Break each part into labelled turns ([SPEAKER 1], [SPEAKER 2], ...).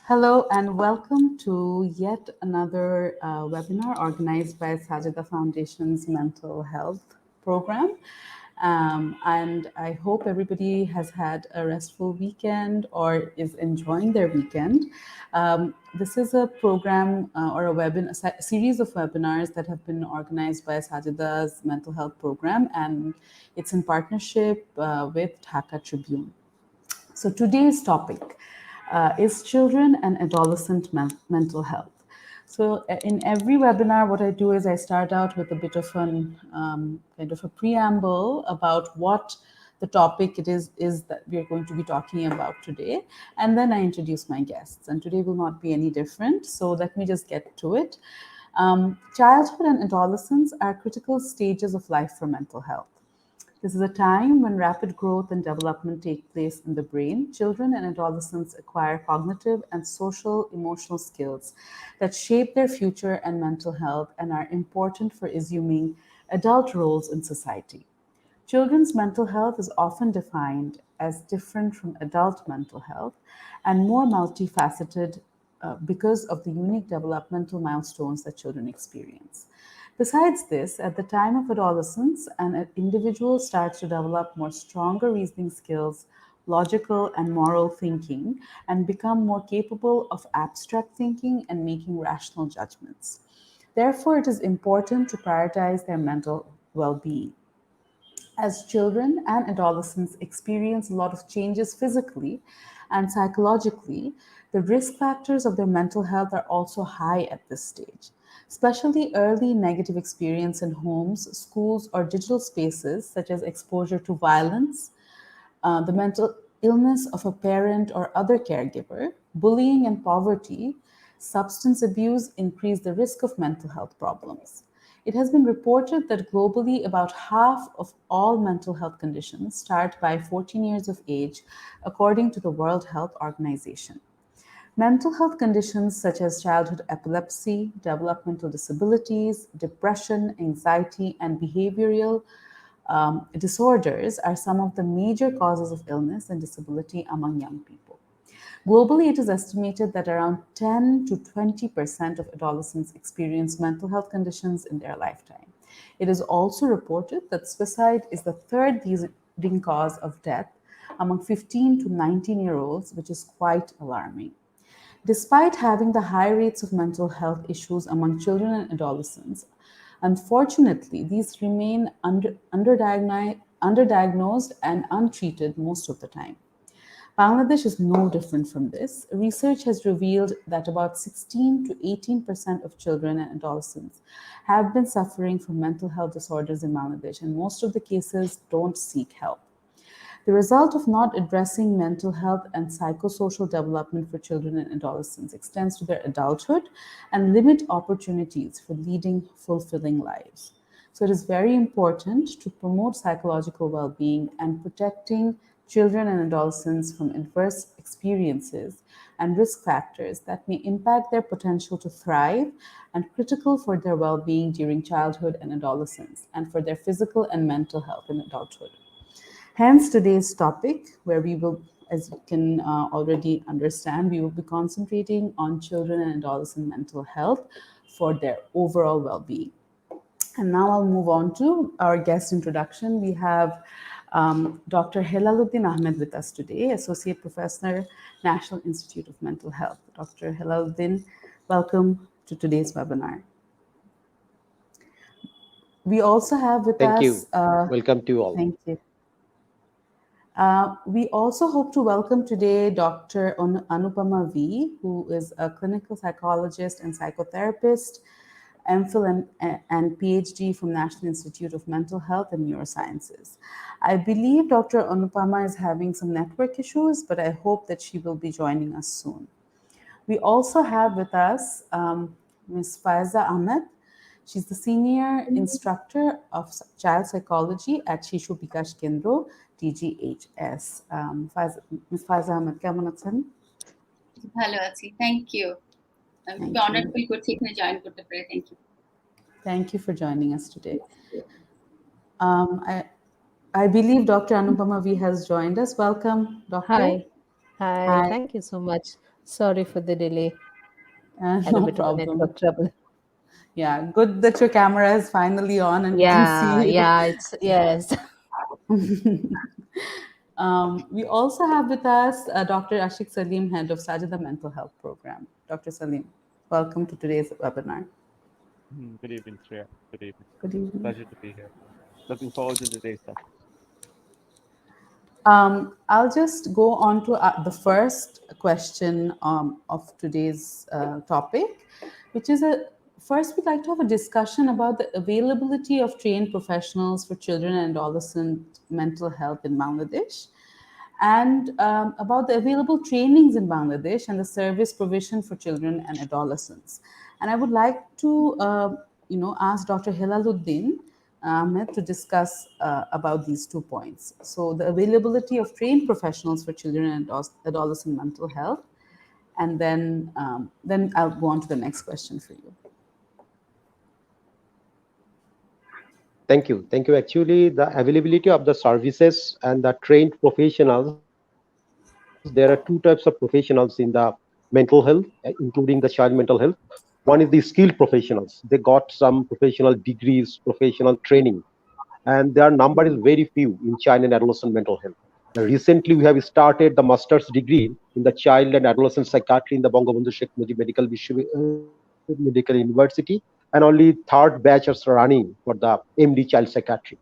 [SPEAKER 1] Hello and welcome to yet another webinar organized by Sajida Foundation's Mental Health Program. And I hope everybody has had a restful weekend or is enjoying their weekend. This is a program or a series of webinars that have been organized by Sajida's Mental Health Program, and it's in partnership with Dhaka Tribune. So today's topic is children and adolescent mental health. So in every webinar, what I do is I start out with a bit of an kind of a preamble about what the topic it is that we are going to be talking about today, and then I introduce my guests. And today will not be any different. So let me just get to it. Childhood and adolescence are critical stages of life for mental health. This is a time when rapid growth and development take place in the brain. Children and adolescents acquire cognitive and social emotional skills that shape their future and mental health and are important for assuming adult roles in society. Children's mental health is often defined as different from adult mental health and more multifaceted because of the unique developmental milestones that children experience. Besides this, at the time of adolescence, an individual starts to develop more stronger reasoning skills, logical and moral thinking, and become more capable of abstract thinking and making rational judgments. Therefore, it is important to prioritize their mental well being. As children and adolescents experience a lot of changes physically and psychologically, the risk factors of their mental health are also high at this stage. Especially early negative experience in homes, schools, or digital spaces, such as exposure to violence, the mental illness of a parent or other caregiver, bullying and poverty, substance abuse increase the risk of mental health problems. It has been reported that globally, about half of all mental health conditions start by 14 years of age, according to the World Health Organization. Mental health conditions such as childhood epilepsy, developmental disabilities, depression, anxiety, and behavioral disorders are some of the major causes of illness and disability among young people. Globally, it is estimated that around 10 to 20% of adolescents experience mental health conditions in their lifetime. It is also reported that suicide is the third leading cause of death among 15 to 19-year-olds, which is quite alarming. Despite having the high rates of mental health issues among children and adolescents, unfortunately, these remain underdiagnosed and untreated most of the time. Bangladesh is no different from this. Research has revealed that about 16 to 18% of children and adolescents have been suffering from mental health disorders in Bangladesh, and most of the cases don't seek help. The result of not addressing mental health and psychosocial development for children and adolescents extends to their adulthood and limit opportunities for leading fulfilling lives. So it is very important to promote psychological well-being and protecting children and adolescents from adverse experiences and risk factors that may impact their potential to thrive and critical for their well-being during childhood and adolescence and for their physical and mental health in adulthood. Hence, today's topic, where we will, as you can already understand, we will be concentrating on children and adolescent mental health for their overall well being. And now I'll move on to our guest introduction. We have Dr. Helaluddin Ahmed with us today, Associate Professor, National Institute of Mental Health. Dr. Helaluddin, welcome to today's webinar. We also have with
[SPEAKER 2] Thank
[SPEAKER 1] us,
[SPEAKER 2] you. Welcome to all.
[SPEAKER 1] thank you. We also hope to welcome today Dr. Anupama V, who is a clinical psychologist and psychotherapist, MPhil and PhD from National Institute of Mental Health and Neurosciences. I believe Dr. Anupama is having some network issues, but I hope that she will be joining us soon. We also have with us Ms. Faiza Ahmed. She's the senior instructor of child psychology at Shishu Bikash Kendro, DGHS. Ms. Faiza Ahmed, কেমন আছেন?
[SPEAKER 3] ভালো আছি, thank you. আমি খুবই honoured feel করছি এখানে join করতে পেরে। Thank you.
[SPEAKER 1] Thank you for joining us today. I believe Dr. Anupama V has joined us. Welcome, Doctor.
[SPEAKER 4] Hi. Thank you so much
[SPEAKER 2] Sorry for the delay. Had a
[SPEAKER 1] No
[SPEAKER 2] bit of
[SPEAKER 1] problem.
[SPEAKER 2] network trouble.
[SPEAKER 1] Yeah, good that your camera is finally on and we can
[SPEAKER 2] Yeah,
[SPEAKER 1] see you.
[SPEAKER 2] yeah, it's yes.
[SPEAKER 1] We also have with us Dr. Ashik Salim, head of Sajida Mental Health Program. Dr. Salim, welcome to today's webinar.
[SPEAKER 4] Good evening, Shreya. Good evening.
[SPEAKER 1] Good evening.
[SPEAKER 4] Pleasure to be here. Looking forward to today's session.
[SPEAKER 1] I'll just go on to the first question of today's topic, which is first we'd like to have a discussion about the availability of trained professionals for children and adolescent mental health in Bangladesh, and about the available trainings in Bangladesh and the service provision for children and adolescents. And I would like to, ask Dr. Hilaluddin Ahmed to discuss about these 2 points. So, the availability of trained professionals for children and adolescent mental health, and then I'll go on to the next question for you.
[SPEAKER 5] Thank you. Thank you. Actually, the availability of the services and the trained professionals, there are two types of professionals in the mental health, including the child mental health. One is the skilled professionals. They got some professional degrees, professional training, and their number is very few in child and adolescent mental health. Recently, we have started the master's degree in the child and adolescent psychiatry in the Bangabandhu Sheikh Mujib Medical University, and only third batch is running for the MD child psychiatry.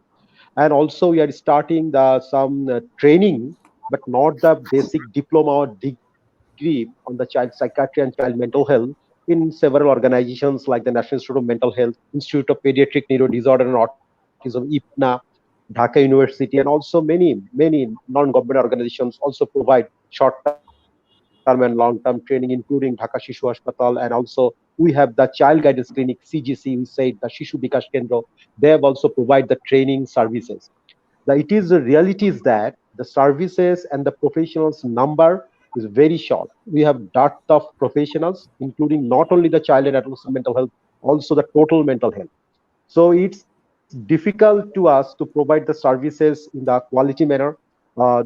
[SPEAKER 5] And also, we are starting the some training, but not the basic diploma or degree on the child psychiatry and child mental health in several organizations like the National Institute of Mental Health, Institute of Pediatric Neuro Disorder and Autism, IPNA, Dhaka University, and also many non-government organizations also provide short-term and long-term training, including Dhaka Shishu Hospital, and also we have the Child Guidance Clinic (CGC). We say the Shishu Bikash Kendra. They have also provide the training services. It is the reality is that the services and the professionals number is very short. We have dearth of professionals, including not only the child and adolescent mental health, also the total mental health. So it's difficult to us to provide the services in the quality manner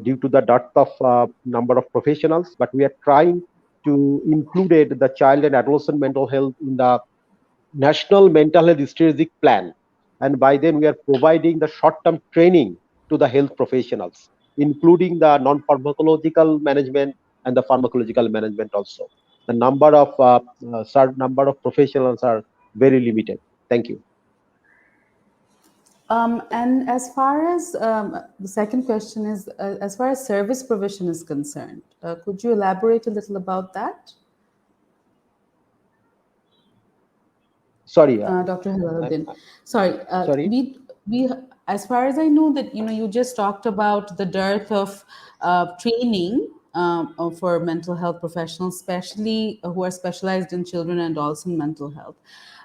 [SPEAKER 5] due to the dearth of number of professionals. But we are trying to include the child and adolescent mental health in the National Mental Health Strategic Plan. And by then, we are providing the short-term training to the health professionals, including the non-pharmacological management and the pharmacological management also. The number of professionals are very limited. Thank you.
[SPEAKER 1] And as far as the second question is, as far as service provision is concerned, could you elaborate a little about that?
[SPEAKER 5] Sorry,
[SPEAKER 1] Dr. Hilaluddin. Sorry,
[SPEAKER 5] sorry.
[SPEAKER 1] we, as far as I know, that you just talked about the dearth of training for mental health professionals, especially who are specialized in children and adolescent mental health.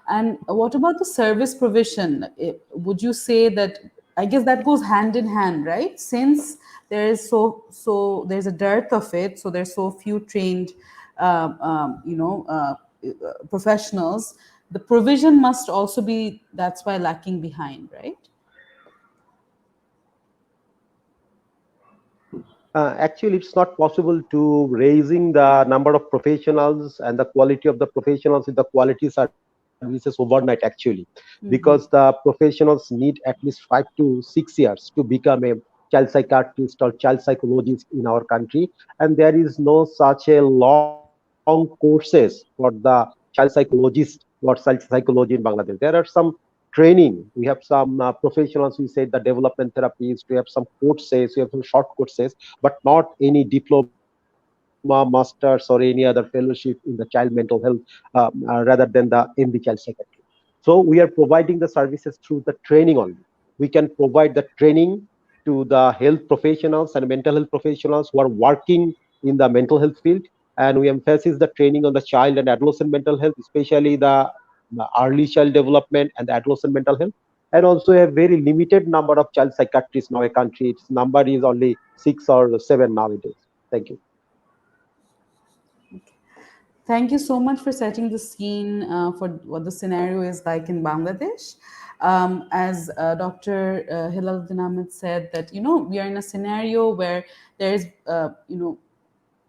[SPEAKER 1] And what about the service provision? Would you say that, I guess that goes hand in hand, right? Since there is there's a dearth of it, so there's so few trained, professionals. The provision must also be, that's why, lacking behind, right?
[SPEAKER 5] Actually, it's not possible to raising the number of professionals and the quality of the professionals with the quality services overnight, actually, because the professionals need at least 5 to 6 years to become a child psychiatrist or child psychologist in our country. And there is no such a long courses for the child psychologist or child psychology in Bangladesh. There are some training. We have some professionals, we said the development therapies, we have some courses, we have some short courses, but not any diploma, masters, or any other fellowship in the child mental health rather than the MD child psychiatry. So we are providing the services through the training only. We can provide the training to the health professionals and mental health professionals who are working in the mental health field, and we emphasize the training on the child and adolescent mental health, especially the early child development and the adolescent mental health. And also a very limited number of child psychiatrists now a country. Its number is only 6 or 7 nowadays. Thank you.
[SPEAKER 1] Thank you so much for setting the scene for what the scenario is like in Bangladesh. As Dr. Hilaluddin Ahmed said, that we are in a scenario where there is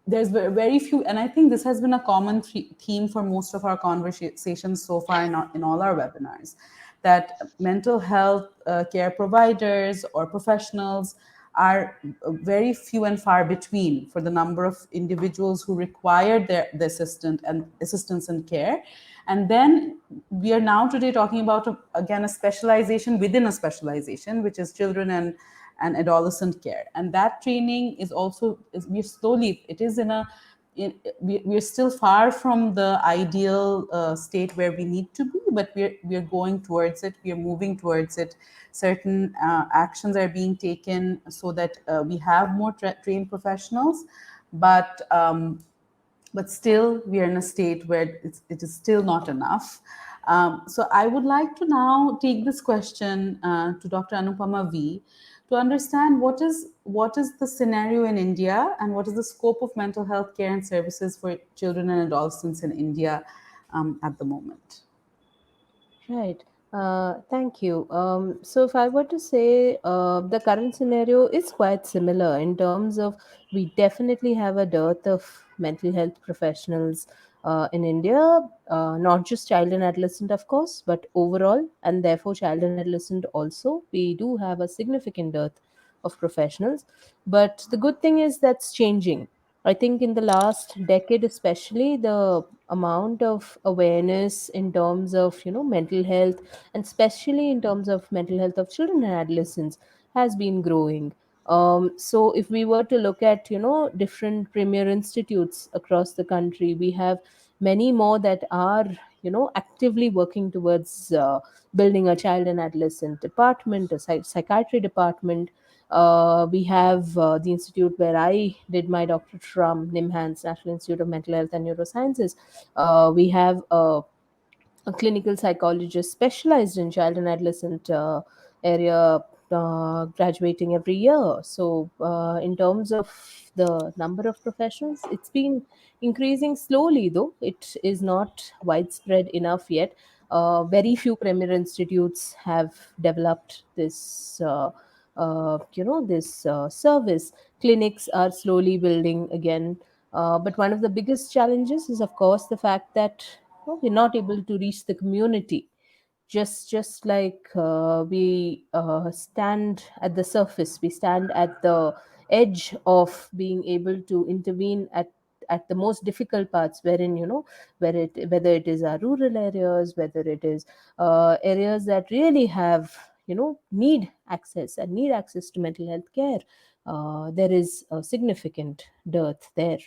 [SPEAKER 1] there's very few, and I think this has been a common theme for most of our conversations so far in all our webinars, that mental health care providers or professionals are very few and far between for the number of individuals who require the assistance and care. And then we are now today talking about again a specialization within a specialization, which is children and adolescent care. And that training is also, we're slowly, it is in a, we're still far from the ideal state where we need to be, but we're going towards it. We are moving towards it. Certain actions are being taken so that we have more trained professionals, but still we are in a state where it is still not enough. So I would like to now take this question to Dr. Anupama V, to understand what is the scenario in India and what is the scope of mental health care and services for children and adolescents in India at the moment.
[SPEAKER 2] Right. Thank you. So, if I were to say, the current scenario is quite similar in terms of we definitely have a dearth of mental health professionals in India, not just child and adolescent, of course, but overall, and therefore child and adolescent also. We do have a significant dearth of professionals. But the good thing is that's changing. I think in the last decade, especially, the amount of awareness in terms of mental health, and especially in terms of mental health of children and adolescents, has been growing. So if we were to look at different premier institutes across the country, we have many more that are actively working towards building a child and adolescent department, a psychiatry department. We have the institute where I did my doctorate from, NIMHANS, National Institute of Mental Health and Neurosciences. We have a clinical psychologist specialized in child and adolescent area, graduating every year. So, in terms of the number of professionals, it's been increasing slowly, though it is not widespread enough yet. Very few premier institutes have developed this. This service. Clinics are slowly building again, but one of the biggest challenges is, of course, the fact that we're not able to reach the community. Just like we stand at the surface, we stand at the edge of being able to intervene at the most difficult parts, wherein whether it is our rural areas, whether it is areas that really have need access to mental health care. There is a significant dearth there.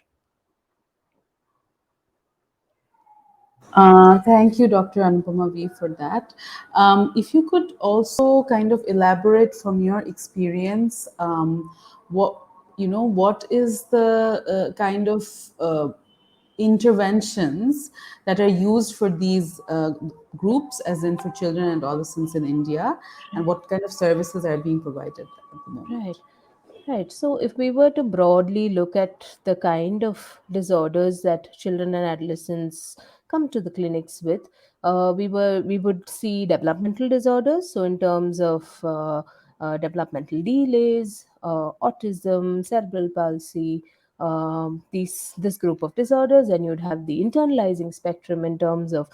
[SPEAKER 1] Thank you, Dr. Anupama V, for that. If you could also kind of elaborate from your experience, what is the kind of interventions that are used for these groups, as in for children and adolescents in India, and what kind of services are being provided at the moment?
[SPEAKER 2] Right. Right. So, if we were to broadly look at the kind of disorders that children and adolescents come to the clinics with, we would see developmental disorders. So, in terms of developmental delays, autism, cerebral palsy, this group of disorders, and you'd have the internalizing spectrum in terms of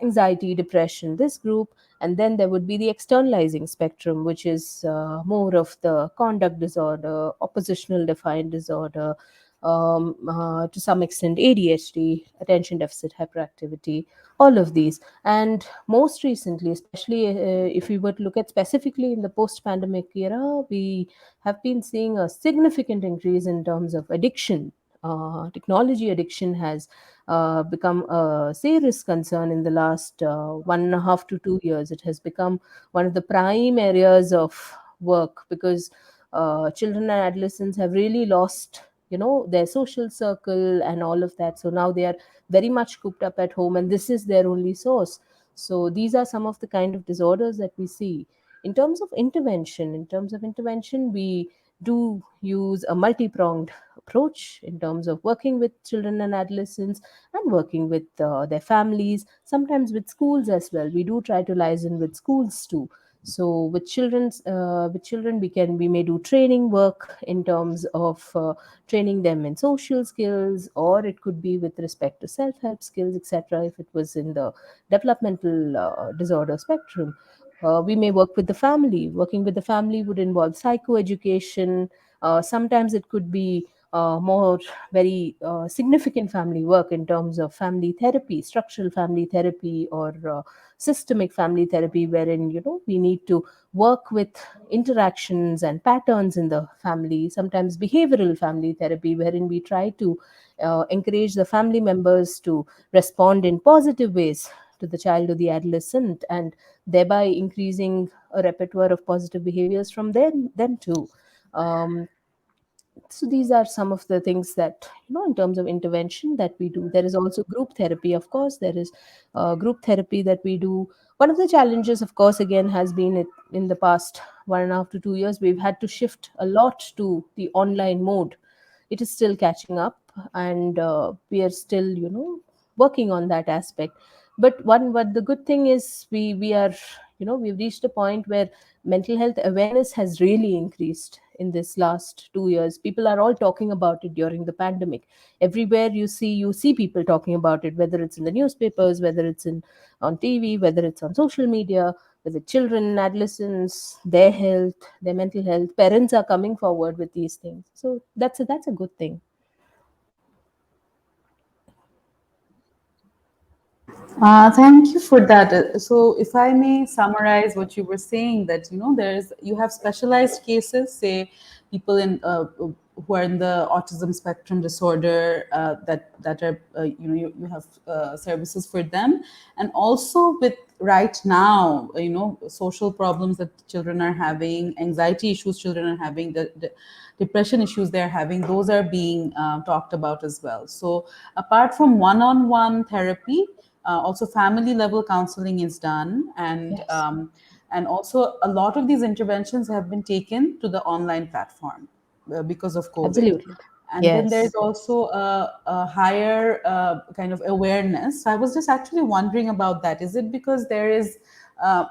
[SPEAKER 2] anxiety, depression, this group, and then there would be the externalizing spectrum, which is more of the conduct disorder, oppositional defiant disorder, to some extent ADHD, attention deficit hyperactivity, all of these. And most recently, especially if we were to look at specifically in the post pandemic era, we have been seeing a significant increase in terms of addiction. Technology addiction has become a serious concern in the last 1.5 to 2 years. It has become one of the prime areas of work, because children and adolescents have really lost their social circle and all of that. So now they are very much cooped up at home, and this is their only source. So these are some of the kind of disorders that we see. In terms of intervention, we do use a multi-pronged approach in terms of working with children and adolescents, and working with their families, sometimes with schools as well. We do try to liaison with schools too. So with children, we may do training work in terms of training them in social skills, or it could be with respect to self-help skills, etc. If it was in the developmental disorder spectrum, we may work with the family. Working with the family would involve psychoeducation. Sometimes it could be more very significant family work in terms of family therapy, structural family therapy, or systemic family therapy, wherein we need to work with interactions and patterns in the family. Sometimes behavioral family therapy, wherein we try to encourage the family members to respond in positive ways to the child or the adolescent, and thereby increasing a repertoire of positive behaviors from them too. So these are some of the things that, in terms of intervention, that we do. There is also group therapy, of course. There is group therapy that we do. One of the challenges, of course, again, has been in the past 1.5 to 2 years, we've had to shift a lot to the online mode. It is still catching up, and we are still working on that aspect. But the good thing is, we are, we've reached a point where mental health awareness has really increased in this last 2 years. People are all talking about it during the pandemic. Everywhere you see people talking about it, whether it's in the newspapers, whether it's in on TV, whether it's on social media, whether children, adolescents, their health, their mental health. Parents are coming forward with these things. So that's a good thing.
[SPEAKER 1] Thank you for that. So, if I may summarize what you were saying, that you have specialized cases, say people who are in the autism spectrum disorder, that are you have services for them, and also with right now social problems that children are having, anxiety issues children are having, the depression issues they're having, those are being talked about as well. So, apart from one-on-one therapy, also family level counseling is done,
[SPEAKER 2] Yes,
[SPEAKER 1] and also a lot of these interventions have been taken to the online platform because of COVID.
[SPEAKER 2] absolutely.
[SPEAKER 1] And then there's
[SPEAKER 2] Yes.
[SPEAKER 1] also a higher kind of awareness. So I was just actually wondering about that. Is it because uh,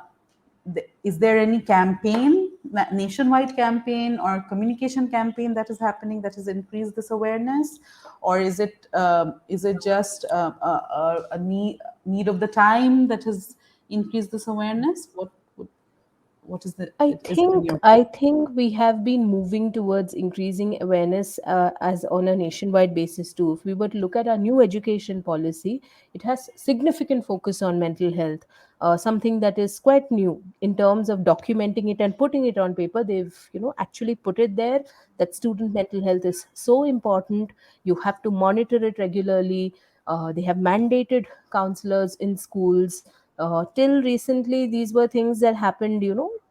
[SPEAKER 1] is there any campaign, nationwide campaign or communication campaign that is happening that has increased this awareness, or is it just a need of the time that has increased this awareness? What is the
[SPEAKER 2] I
[SPEAKER 1] is it in
[SPEAKER 2] think
[SPEAKER 1] your
[SPEAKER 2] I think we have been moving towards increasing awareness as on a nationwide basis too. If we were to look at our new education policy, it has significant focus on mental health, something that is quite new in terms of documenting it and putting it on paper. They've actually put it there that student mental health is so important. You have to monitor it regularly. They have mandated counselors in schools. Till recently, these were things that happened,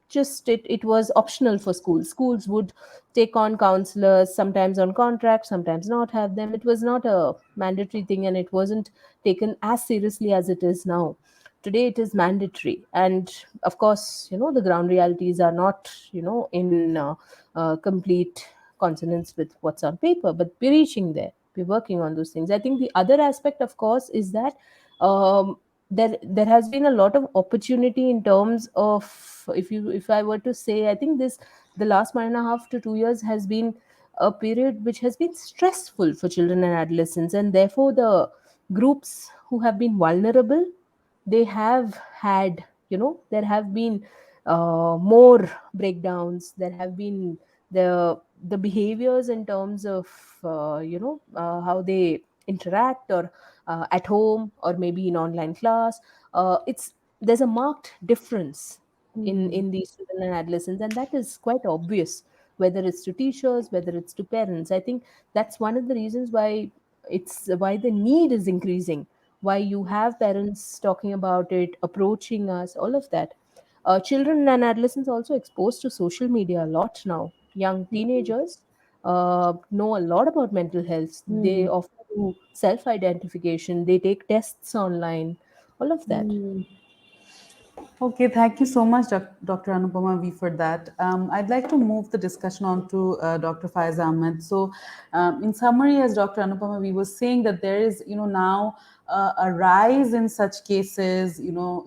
[SPEAKER 2] just it was optional for schools would take on counselors, sometimes on contract, sometimes not have them. It was not a mandatory thing, and it wasn't taken as seriously as it is now. Today it is mandatory, and of course, the ground realities are not in complete consonance with what's on paper, but we're reaching there. We're working on those things. I think the other aspect, of course, is that there has been a lot of opportunity in terms of, if I were to say, I think the last 1.5 to 2 years has been a period which has been stressful for children and adolescents, and therefore the groups who have been vulnerable, they have had, there have been more breakdowns. There have been the behaviors in terms of how they interact, or at home, or maybe in online class. It's There's a marked difference in these children and adolescents, and that is quite obvious, whether it's to teachers, whether it's to parents. I think that's one of the reasons why the need is increasing, why you have parents talking about it, approaching us, all of that. Children and adolescents also exposed to social media a lot now. Young teenagers know a lot about mental health. They often do self identification, they take tests online, all of that.
[SPEAKER 1] Okay, thank you so much, Dr. Anupama V, for that. I'd like to move the discussion on to Dr. Faiz Ahmed. So, in summary, as Dr. Anupama V was saying, that there is, now a rise in such cases.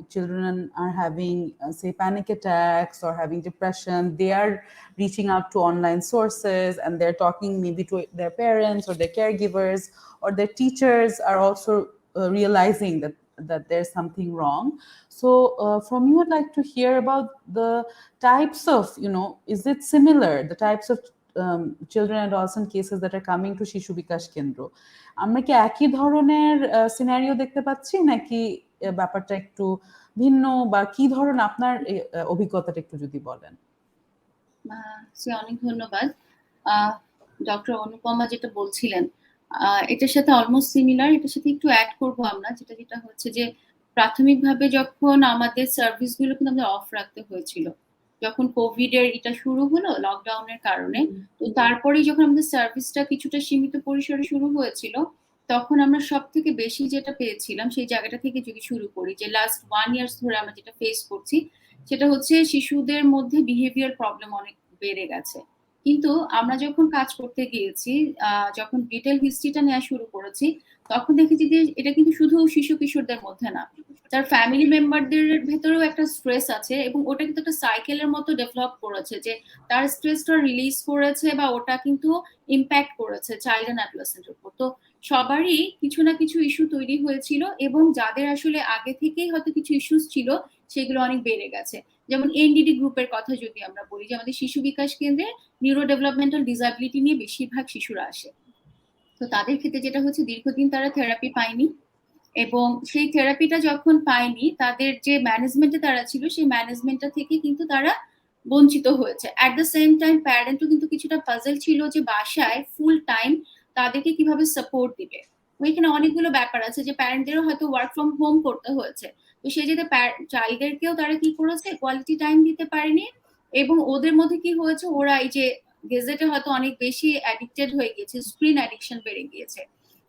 [SPEAKER 1] Children are having, say, panic attacks or having depression. They are reaching out to online sources and they're talking maybe to their parents or their caregivers, or their teachers are also realizing that there's something wrong. So from you, I'd like to hear about the types of, is it similar, the types of children and adolescent cases that are coming to শিশু বিকাশ কেন্দ্র? আমরা কি একই ধরনের scenario দেখতে পাচ্ছি, নাকি ব্যাপারটা একটু ভিন্ন, বা কি ধরনের আপনার অভিজ্ঞতাটা একটু যদি বলেন?
[SPEAKER 3] অনেক ধন্যবাদ। ডক্টর অনুপমা যেটা বলছিলেন, এটার সাথে অলমোস্ট সিমিলার। এটার সাথে একটু অ্যাড করবো আমরা, যেটা হচ্ছে যে প্রাথমিকভাবে যখন আমাদের সার্ভিসগুলো কিন্তু আমাদের অফ রাখতে হয়েছিল, যখন কোভিড এর এটা শুরু হলো লকডাউনের কারণে, তো তারপরেই যখন আমাদের সার্ভিসটা কিছুটা সীমিত পরিসরে শুরু হয়েছিল, তখন আমরা সব থেকে বেশি যেটা পেয়েছিলাম সেই জায়গাটা থেকে যদি শুরু করি, যে লাস্ট 1 ইয়ার্স ধরে আমরা যেটা ফেস করছি, সেটা হচ্ছে শিশুদের মধ্যে বিহেভিয়ার প্রবলেম অনেক বেড়ে গেছে। কিন্তু আমরা যখন কাজ করতে গিয়েছি, যখন ডিটেল হিস্ট্রিটা নেওয়া শুরু করেছি, তখন দেখেছি যে এটা কিন্তু শুধু শিশু কিশোরদের মধ্যে না, তার ফ্যামিলি মেম্বারদের ভেতরেও একটা স্ট্রেস আছে, এবং ওটা কিন্তু একটা সাইকেলের মতো ডেভেলপ করেছে, যে তার স্ট্রেসটা রিলিজ করেছে বা ওটা কিন্তু ইম্প্যাক্ট করেছে চাইল্ড অ্যান্ড অ্যাডোলেসেন্টের উপর। তো সবারই কিছু না কিছু ইস্যু তৈরি হয়েছিল, এবং যাদের আসলে আগে থেকেই হয়তো কিছু ইস্যুস ছিল সেগুলো অনেক বেড়ে গেছে। যেমন এনডিডি গ্রুপের কথা যদি আমরা বলি, যে আমাদের শিশু বিকাশ কেন্দ্রে নিউরো ডেভেলপমেন্টাল ডিসাবিলিটি নিয়ে বেশিরভাগ শিশুরা আসে। তো তাদের ক্ষেত্রে যেটা হচ্ছে, দীর্ঘদিন তারা থেরাপি পায়নি, এবং সেই থেরাপিটা যখন পায়নি, তাদের যে ম্যানেজমেন্টে তারা ছিল সেই ম্যানেজমেন্টটা থেকে কিন্তু তারা বঞ্চিত হয়েছে। অ্যাট দ্য সেম টাইম প্যারেন্টও কিন্তু কিছুটা পাজল ছিল যে বাসায় ফুল টাইম তাদেরকে কিভাবে সাপোর্ট দিবে। ওইখানে অনেকগুলো ব্যাপার আছে, যে প্যারেন্টদেরও হয়তো ওয়ার্ক ফ্রম হোম করতে হয়েছে, তো সেই যেটা চাইল্ডদেরকেও তারা কি করেছে, কোয়ালিটি টাইম দিতে পারেনি, এবং ওদের মধ্যে কি হয়েছে, ওরা এই যে গেজেটে হয়তো অনেক বেশি অ্যাডিক্টেড হয়ে গিয়েছে, স্ক্রিন অ্যাডিকশন বেড়ে গিয়েছে।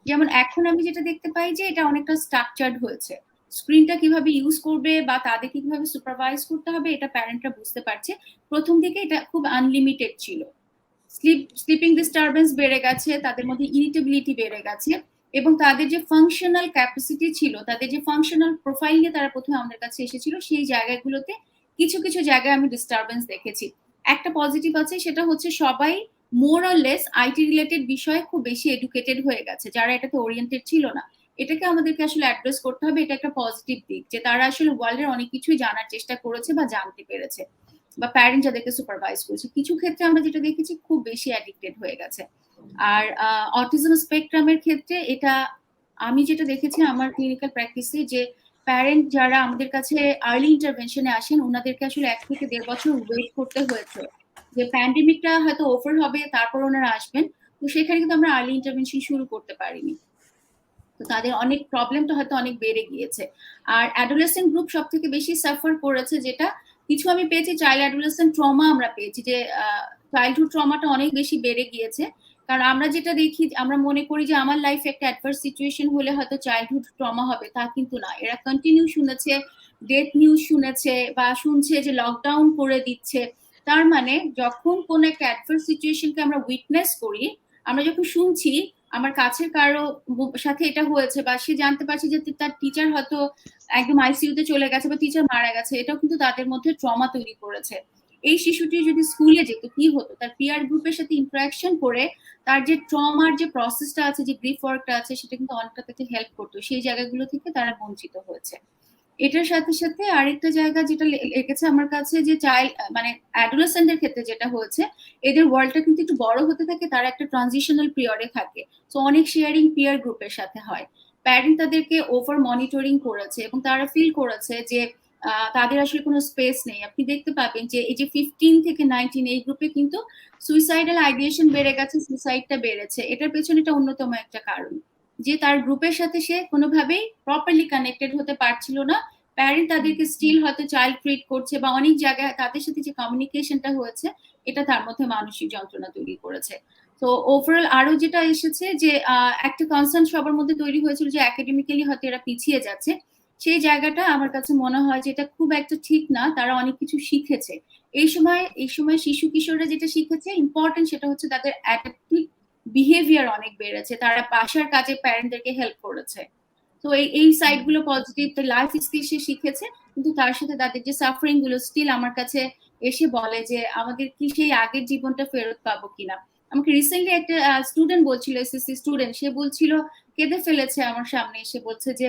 [SPEAKER 3] যেমন এখন আমি যেটা দেখতে পাই যে এটা অনেকটা স্ট্রাকচার্ড হয়েছে, স্ক্রিনটা কিভাবে ইউজ করবে বা তাদেরকে কিভাবে সুপারভাইজ করতে হবে এটা প্যারেন্টরা বুঝতে পারছে। প্রথম দিকে এটা খুব আনলিমিটেড ছিল, স্লিপিং ডিস্টারবেন্স বেড়ে গেছে, তাদের মধ্যে ইরিটেবিলিটি বেড়ে গেছে, এবং তাদের যে ফাংশনাল ক্যাপাসিটি ছিল, তাদের যে ফাংশনাল প্রোফাইল নিয়ে তারা প্রথমে আমাদের কাছে এসেছিল, সেই জায়গাগুলোতে কিছু কিছু জায়গায় আমি ডিস্টারবেন্স দেখেছি। একটা পজিটিভ আছে, সেটা হচ্ছে সবাই more or less IT related বিষয়ে খুব বেশি এডুকেটেড হয়ে গেছে, যারা এটাতে ওরিয়েন্টেড ছিল না। এটাকে আমাদেরকে আসলে অ্যাড্রেস করতে হবে, এটা একটা পজিটিভ দিক, যে তারা আসলে ওয়ার্ল্ডের অনেক কিছুই জানার চেষ্টা করেছে বা জানতে পেরেছে, বা প্যারেন্ট যাদেরকে সুপারভাইজ করেছে। কিছু ক্ষেত্রে আমরা যেটা দেখেছি, খুব বেশি অ্যাডিক্টেড হয়ে গেছে। আর অটিজম স্পেকট্রামের ক্ষেত্রে এটা আমি যেটা দেখেছি আমার ক্লিনিক্যাল প্র্যাকটিসে, যে প্যারেন্ট যারা আমাদের কাছে আর্লি ইন্টারভেনশনে আসেন, ওনাদেরকে আসলে 1 থেকে 1.5 বছর ওয়েট করতে হয়েছে, যে প্যান্ডেমিকটা হয়তো ওভার হবে তারপর ওনারা আসবেন। তো সেখানে কিন্তু আমরা আর্লি ইন্টারভেনশন শুরু করতে পারিনি, তো তাদের অনেক প্রবলেমটা হয়তো অনেক বেড়ে গিয়েছে। আর অ্যাডোলেসেন্ট গ্রুপ সব থেকে বেশি সাফার করেছে, যেটা কিছু আমি পেয়েছি চাইল্ড অ্যাডোলেসেন্ট ট্রমা আমরা পেয়েছি, যে চাইল্ডহুড ট্রমাটা অনেক বেশি বেড়ে গিয়েছে। কারণ আমরা যেটা দেখি, আমরা মনে করি যে আমার লাইফে একটা অ্যাডভার্স সিচুয়েশন হলে হয়তো চাইল্ডহুড ট্রমা হবে, তা কিন্তু না। এরা কন্টিনিউ শুনেছে, ডেথ নিউজ শুনেছে বা শুনছে যে লকডাউন করে দিচ্ছে। তার মানে যখন কোন একটা অ্যাডভার্স সিচুয়েশনকে আমরা উইটনেস করি, আমরা যখন শুনছি আমার কাছের কারো সাথে এটা হয়েছে, বা সে জানতে পারছে যে তার টিচার হয়তো একদম আইসিইউতে চলে গেছে বা টিচার মারা গেছে, এটাও কিন্তু তাদের মধ্যে ট্রমা তৈরি করেছে। এই শিশুটি যদি স্কুলে যেত, কি হতো, তার পিয়ার গ্রুপের সাথে ইন্টারাকশন করে তার যে ট্রমার যে প্রসেসটা আছে, যে গ্রিফ ওয়ার্কটা আছে, সেটা কিন্তু অনেকটা তাকে হেল্প করতো। সেই জায়গাগুলো থেকে তারা বঞ্চিত হয়েছে। এটার সাথে সাথে আরেকটা জায়গা যেটা লেগেছে আমার কাছে, যে চাইল্ড মানে অ্যাডোলেসেন্টের ক্ষেত্রে যেটা হচ্ছে, এদের ওয়ার্ল্ডটা কিন্তু একটু বড় হতে থাকে, তারা একটা ট্রানজিশনাল পিরিয়ডে থাকে, তো অনেক শেয়ারিং পিয়ার গ্রুপের সাথে হয়। প্যারেন্ট তাদেরকে ওভার মনিটরিং করেছে, এবং তারা ফিল করেছে যে তাদের আসলে কোনো স্পেস নেই। আপনি দেখতে পাবেন যে এই যে 15 থেকে 19 এই গ্রুপে কিন্তু সুইসাইডাল আইডিয়েশন বেড়ে গেছে, সুইসাইডটা বেড়েছে। এটার পেছনে এটা অন্যতম একটা কারণ, যে তার গ্রুপের সাথে সে কোনোভাবেই প্রপারলি কানেক্টেড হতে পারছিল না। প্যারেন্ট তাদেরকে স্টিল হয়তো চাইল্ড ট্রিট করছে, বা অনেক জায়গায় তাদের সাথে যে কমিউনিকেশনটা হয়েছে, এটা তার মধ্যে মানসিক যন্ত্রণা তৈরি করেছে। তো ওভারঅল আরো যেটা এসেছে, যে একটা কনসার্ন সবার মধ্যে তৈরি হয়েছিল, যে একাডেমিক্যালি হয়তো এরা পিছিয়ে যাচ্ছে। সেই জায়গাটা আমার কাছে মনে হয় যে এটা খুব একটা ঠিক না। তারা অনেক কিছু শিখেছে। এই সময় শিশু কিশোররা যেটা শিখেছে ইম্পর্টেন্ট সেটা হচ্ছে তাদের অ্যাডাপটিভ বিহেভিয়ার অনেক বেড়েছে। তারা বাসার কাজে প্যারেন্টদেরকে হেল্প করেছে। তো এই সাইড গুলো পজিটিভ, লাইফ স্কিল সে শিখেছে, কিন্তু তার সাথে তাদের যে সাফারিং গুলো স্টিল আমার কাছে এসে বলে যে আমাদের কি সেই আগের জীবনটা ফেরত পাবো কিনা। আমাকে রিসেন্টলি একটা স্টুডেন্ট বলছিল, এসএসসি স্টুডেন্ট, সে বলছিল কেঁদে ফেলেছে আমার সামনে এসে, বলছে যে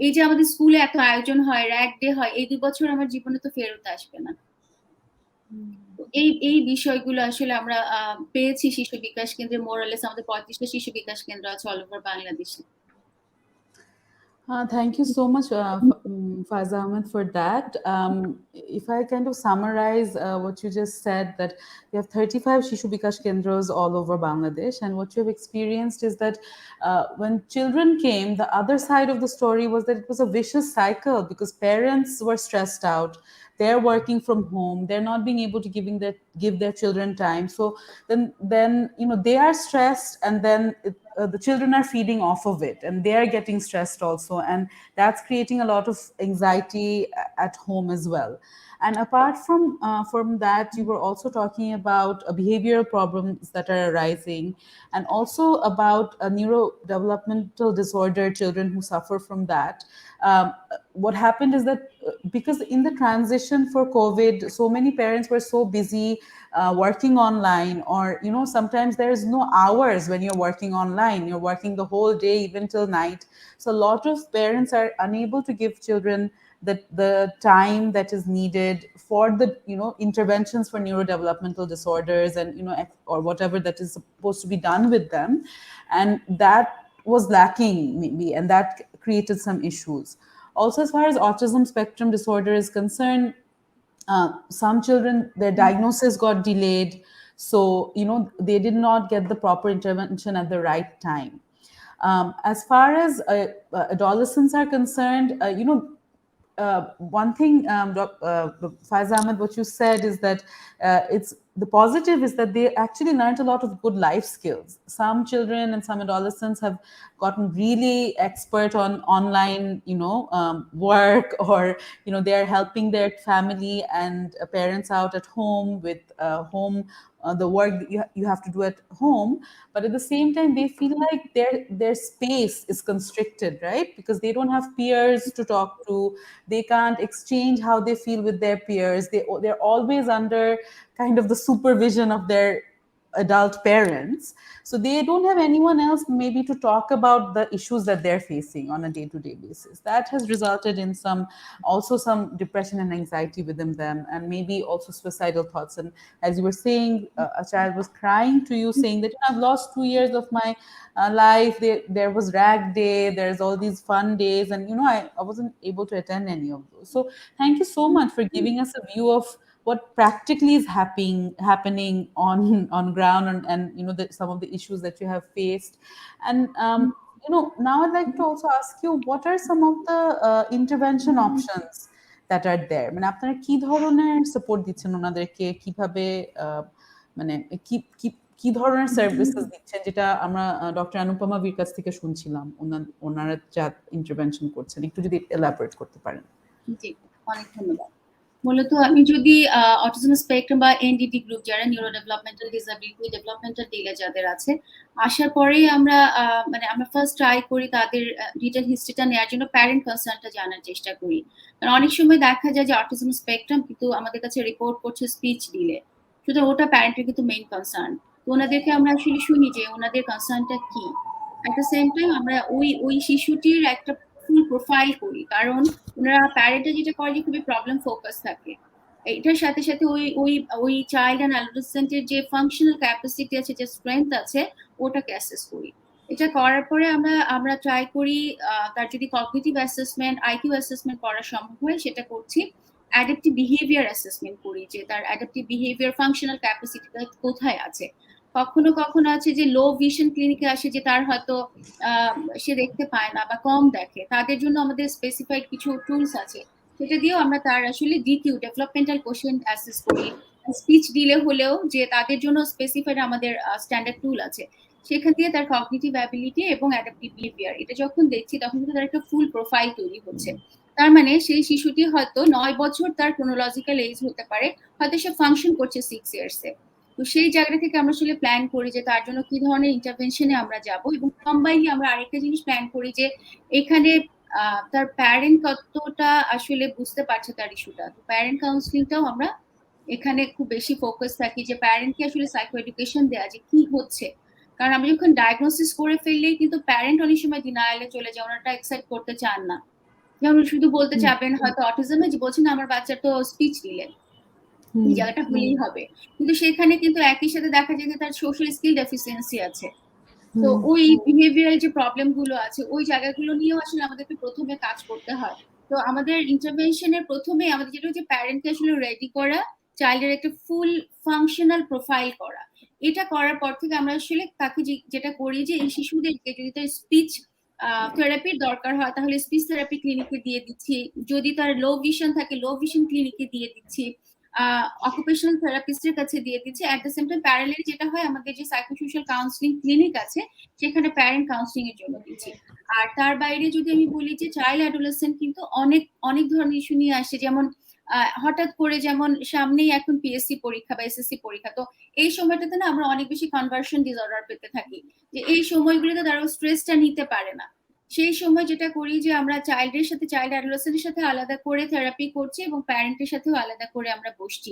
[SPEAKER 3] এই যে আমাদের স্কুলে এত আয়োজন হয়, র্যাক ডে হয়, এই 2 বছর আমার জীবনে তো ফেরত আসবে না। এই বিষয়গুলো আসলে আমরা পেয়েছি শিশু বিকাশ কেন্দ্রে। মোরালেস আমাদের 35টা শিশু বিকাশ কেন্দ্র আছে অল ওভার বাংলাদেশে।
[SPEAKER 1] Thank you so much, Faiza Ahmed, for that. If I kind of summarize what you just said, that you have 35 Shishu Bikash Kendras all over Bangladesh, and what you have experienced is that when children came, the other side of the story was that it was a vicious cycle because parents were stressed out. They're working from home. They're not being able to give their children time. So then they are stressed, and then the children are feeding off of it, and they are getting stressed also, and that's creating a lot of anxiety at home as well. And apart from that, you were also talking about behavioral problems that are arising, and also about neurodevelopmental disorder children who suffer from that. What happened is that because in the transition for COVID, so many parents were so busy working online, or sometimes there is no hours when you're working online. You're working the whole day, even till night. So a lot of parents are unable to give children the time that is needed for the interventions for neurodevelopmental disorders, and or whatever that is supposed to be done with them, and that was lacking maybe, and that created some issues. Also, as far as autism spectrum disorder is concerned, some children, their diagnosis got delayed, so they did not get the proper intervention at the right time. As far as adolescents are concerned, one thing, Faiz Ahmed, what you said is that it's the positive is that they actually learned a lot of good life skills. Some children and some adolescents have gotten really expert on online, work, or they are helping their family and parents out at home with home the work that you have to do at home. But at the same time, they feel like their space is constricted, right? Because they don't have peers to talk to. They can't exchange how they feel with their peers. They're always under kind of the supervision of their adult parents, so they don't have anyone else maybe to talk about the issues that they're facing on a day-to-day basis. That has resulted in some depression and anxiety within them, and maybe also suicidal thoughts. And as you were saying, a child was crying to you saying that I've lost 2 years of my life. There was rag day, there's all these fun days, and I wasn't able to attend any of those. So thank you so much for giving us a view of what practically is happening on ground, and some of the issues that you have faced. And now I'd like to also ask you, what are some of the intervention options that are there? মানে আপনারা কি ধরনের support দিচ্ছেন ওনাদেরকে, কিভাবে মানে কি ধরনের সার্ভিসেস দিচ্ছেন, যেটা আমরা ডক্টর অনুপমা বীর কাছ থেকে শুনছিলাম ওনারা যা ইন্টারভেনশন করছেন, একটু যদি এলাবোরেট করতে পারেন।
[SPEAKER 3] জি, অনেক ধন্যবাদ। মূলত আমি যদি অটিজম স্পেকট্রাম বা এনডিডি গ্রুপ, যারা neuro developmental disability, developmental delay যাদের আছে, আসার পরেই আমরা ফার্স্ট ট্রাই করি তাদের ডিটেল হিস্ট্রিটা নেওয়ার জন্য, প্যারেন্ট কনসার্নটা জানার চেষ্টা করি। কারণ অনেক সময় দেখা যায় যে অটিজম স্পেকট্রাম কিন্তু আমাদের কাছে রিপোর্ট করছে স্পিচ ডিলে, সুতরাং ওটা প্যারেন্টের কিন্তু মেইন কনসার্ন। তো ওনাদেরকে আমরা আসলে শুনি যে ওনাদের কনসার্নটা কি। অ্যাট দ্য সেম টাইম আমরা ওই শিশুটির একটা ফুল প্রোফাইল করি, কারণ ওনারা প্যারেন্টরা যেটা করে যে খুবই প্রবলেম ফোকাস থাকে। এটার সাথে সাথে ওই চাইল্ড অ্যান্ড অ্যাডোলেসেন্টের যে ফাংশনাল ক্যাপাসিটি আছে, যে স্ট্রেংথ আছে, ওটাকে অ্যাসেস করি। এটা করার পরে আমরা ট্রাই করি তার যদি কগনিটিভ অ্যাসেসমেন্ট, আইকিউ অ্যাসেসমেন্ট করা সম্ভব হয় সেটা করছি। অ্যাডাপটিভ বিহেভিয়ার অ্যাসেসমেন্ট করি, যে তার অ্যাডাপটিভ বিহেভিয়ার ফাংশনাল ক্যাপাসিটিটা কোথায় আছে। কখনো আছে যে লো ভিশন ক্লিনিকে আসে, যে তার হয়তো সে দেখতে পায় না বা কম দেখে, তাদের জন্য আমাদের স্পেসিফাইড কিছু টুলস আছে, সেটা দিয়েও আমরা তার আসলে ডিকিউ, ডেভেলপমেন্টাল কোশেন্ট অ্যাসেস করি। স্পিচ ডিলে হলেও যে তাদের জন্য স্পেসিফাইড আমাদের স্ট্যান্ডার্ড টুল আছে, সেখান দিয়ে তার কগনিটিভ অ্যাবিলিটি এবং অ্যাডাপটিভ বিহেভিয়ার এটা যখন দেখছি, তখন কিন্তু তার একটা ফুল প্রোফাইল তৈরি হচ্ছে। তার মানে সেই শিশুটি হয়তো 9 বছর তার ক্রোনোলজিক্যাল এজ হতে পারে, হয়তো সে ফাংশন করছে 6 ইয়ার্সে। তো সেই জায়গা থেকে আমরা আসলে প্ল্যান করি যে তার জন্য কি ধরনের ইন্টারভেনশনে আমরা যাব, এবং কম্বাইনলি আমরা আরেকটা জিনিস প্ল্যান করি যে এখানে তার প্যারেন্ট কতটা আসলে বুঝতে পারছে তার ইস্যুটা। তো প্যারেন্ট কাউন্সিলিংটাও আমরা এখানে খুব বেশি ফোকাস থাকি যে প্যারেন্টকে আসলে সাইকো এডুকেশন দেওয়া যে কি হচ্ছে। কারণ আমরা যখন ডায়াগনোসিস করে ফেললেই কিন্তু প্যারেন্ট অনেক সময় ডিনায়ালে চলে যায়, ওনারা অ্যাকসেপ্ট করতে চান না। যেমন শুধু বলতে চাবেন হয়তো অটিজমে, যে বলছেন আমার বাচ্চার তো স্পিচ ডিলে, এই জায়গাটা হলেই হবে, কিন্তু সেখানে কিন্তু একই সাথে দেখা যায় যে তার সোশ্যাল স্কিল ডেফিসিয়েন্সি আছে। তো ওই বিহেভিয়ারাল যে প্রবলেম গুলো আছে ওই জায়গাগুলো নিয়েও আসলে আমাদেরকে প্রথমে কাজ করতে হয়। তো আমাদের ইন্টারভেনশনের প্রথমে আমাদের যেটা হচ্ছে প্যারেন্টকে আসলে রেডি করা, চাইল্ডের একটা ফুল ফাংশনাল প্রোফাইল করা। এটা করার পর থেকে আমরা আসলে তাকে যেটা করি যে এই শিশুদেরকে যদি তার স্পিচ থেরাপির দরকার হয় তাহলে স্পিচ থেরাপি ক্লিনিকে দিয়ে দিচ্ছি, যদি তার লো ভিশন থাকে লো ভিশন ক্লিনিকে দিয়ে দিচ্ছি, অকুপেশনাল থেরাপিস্টের কাছে দিয়ে দিচ্ছি। At the same time parallelly যেটা হয় আমাদের যে সাইকোসোশ্যাল কাউন্সিলিং ক্লিনিক আছে সেখানে প্যারেন্ট কাউন্সিলিং এর জন্য দিচ্ছি। আর তার বাইরে যদি আমি বলি যে চাইল্ড অ্যাডোলেসেন্ট কিন্তু অনেক অনেক ধরনের ইস্যু নিয়ে আসে, যেমন হঠাৎ করে যেমন সামনেই এখন পিএসসি পরীক্ষা বা এসএসসি পরীক্ষা, তো এই সময়টাতে না আমরা অনেক বেশি কনভার্সন ডিসঅর্ডার পেতে থাকি, যে এই সময়গুলোতে তারা স্ট্রেসটা নিতে পারে না। সেই সময় যেটা করি যে আমরা চাইল্ডের সাথে চাইল্ড অ্যাডোলেসেন্টের সাথে আলাদা করে থেরাপি করছি এবং প্যারেন্টের সাথেও আলাদা করে আমরা বসছি।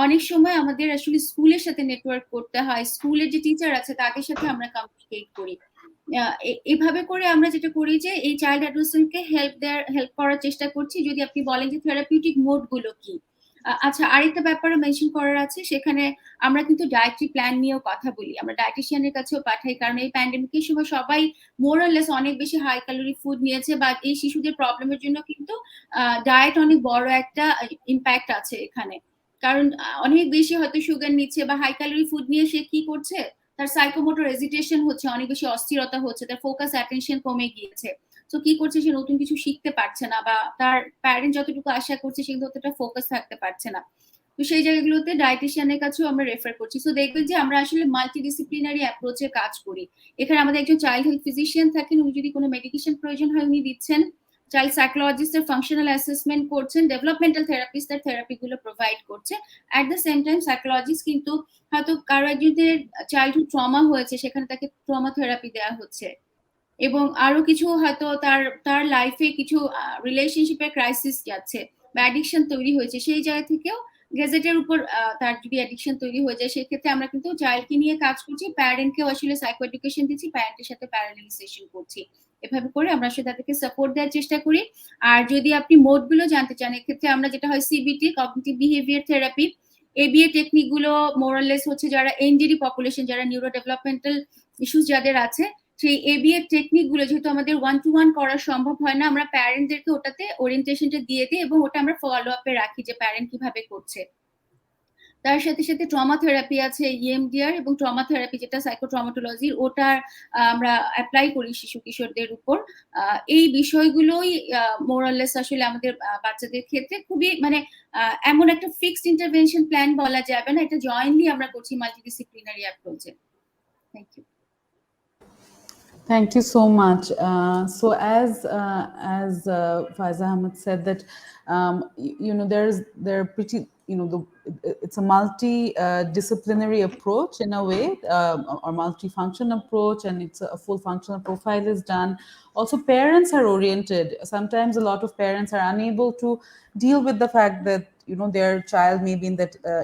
[SPEAKER 3] অনেক সময় আমাদের আসলে স্কুলের সাথে নেটওয়ার্ক করতে হয়, স্কুলের যে টিচার আছে তাদের সাথে আমরা কমিউনিকেট করি। এভাবে করে আমরা যেটা করি যে এই চাইল্ড অ্যাডোলেসেন্টকে হেল্প করার চেষ্টা করছি। যদি আপনি বলেন যে থেরাপিউটিক মোড গুলো কি, আচ্ছা আরেকটা ব্যাপারে মেনশন করার আছে, সেখানে আমরা কিন্তু ডায়েটরি প্ল্যান নিয়েও কথা বলি, আমরা ডায়েটিশিয়ানের কাছেও পাঠাই, কারণ এই প্যান্ডেমিকের সময় সবাই মোরালেস অনেক বেশি হাই ক্যালোরি ফুড নিয়েছে, বা এই শিশুদের প্রবলেমের জন্য কিন্তু ডায়েট অনেক বড় একটা ইম্প্যাক্ট আছে এখানে। কারণ অনেক বেশি হয়তো সুগার নিচ্ছে বা হাই ক্যালোরি ফুড নিয়ে সে কি করছে, তার সাইকোমোটর এজিটেশন হচ্ছে, অনেক বেশি অস্থিরতা হচ্ছে, তার ফোকাস অ্যাটেনশন কমে গিয়েছে। তো কি করছে, সে নতুন কিছু শিখতে পারছে না, বা তার প্যারেন্ট যতটুকু আশা করছে সে কিন্তু অতটা ফোকাস থাকতে পারছে না। তো সেই জায়গাগুলোতে ডায়েটিশিয়ানের কাছেও আমরা রেফার করছি। সো দেখবেন যে আমরা আসলে মাল্টিডিসিপ্লিনারি অ্যাপ্রোচে কাজ করি। এখানে আমাদের একজন চাইল্ড হেলথ ফিজিশিয়ান থাকেন, উনি যদি কোনো মেডিকেশন প্রয়োজন হয় উনি দিচ্ছেন, চাইল্ড সাইকোলজিস্টের ফাংশনাল অ্যাসেসমেন্ট করছেন, ডেভেলপমেন্টাল থেরাপিস্ট তার থেরাপিগুলো প্রোভাইড করছে। At the same time psychologist কিন্তু হয়তো কারো একজনের চাইল্ডহুড ট্রমা হয়েছে, সেখানে তাকে ট্রমা থেরাপি দেওয়া হচ্ছে, এবং আরো কিছু হয়তো তার লাইফে কিছু রিলেশনশিপের ক্রাইসিস যাচ্ছে বা অ্যাডিকশন তৈরি হয়েছে, সেই জায়গা থেকেও গেজেটের উপর তার যদি অ্যাডিকশন তৈরি হয়ে যায় সেক্ষেত্রে আমরা কিন্তু চাইল্ডকে নিয়ে কাজ করছি, প্যারেন্টকেও আসলে সাইকো এডুকেশন দিচ্ছি, প্যারেন্টের সাথে প্যারালাল সেশন করছি। এভাবে করে আমরা আসলে তাদেরকে সাপোর্ট দেওয়ার চেষ্টা করি। আর যদি আপনি মোডগুলো জানতে চান, এক্ষেত্রে আমরা যেটা হয় CBT, cognitive behaviour therapy, ABA technique গুলো মোরালেস হচ্ছে যারা এনডিডি পপুলেশন, যারা নিউরো ডেভেলপমেন্টাল ইস্যুস যাদের আছে, সেই এবিএ টেকনিক গুলো যেহেতু আমাদের 1-to-1 করা সম্ভব হয় না, আমরা প্যারেন্টদেরকে ওটাতে ওরিয়েন্টেশনটা দিয়ে দিই এবং ওটা আমরা ফলো আপে রাখি যে প্যারেন্ট কিভাবে করছে। তার সাথে সাথে ট্রমা থেরাপি আছে, ইএমডিআর এবং ট্রমা থেরাপি যেটা সাইকোট্রমাটোলজির, ওটা আমরা অ্যাপ্লাই করি শিশু কিশোরদের উপর। এই বিষয়গুলোই মোরালেস আসলে আমাদের বাচ্চাদের ক্ষেত্রে খুবই মানে এমন একটা ফিক্সড ইন্টারভেনশন প্ল্যান বলা যাবে না, এটা জয়েন্টলি আমরা করছি মাল্টিডিসিপ্লিনারি অ্যাপ্রোচে। Thank you.
[SPEAKER 1] Thank you so much. So as Faiza Ahmed said that they're pretty it's a multi-disciplinary approach in a way, or multi-function approach, and it's a full functional profile is done. Also, parents are oriented. Sometimes a lot of parents are unable to deal with the fact that their child may be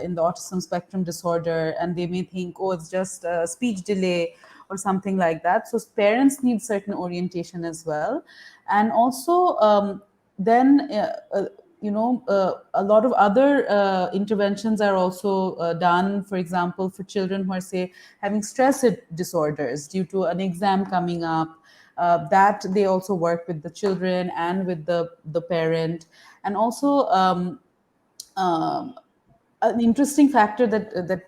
[SPEAKER 1] in the autism spectrum disorder, and they may think, oh, it's just a speech delay or something like that. So parents need certain orientation as well. And also then a lot of other interventions are also done, for example, for children who are, say, having stress disorders due to an exam coming up, that they also work with the children and with the parent. And also an interesting factor that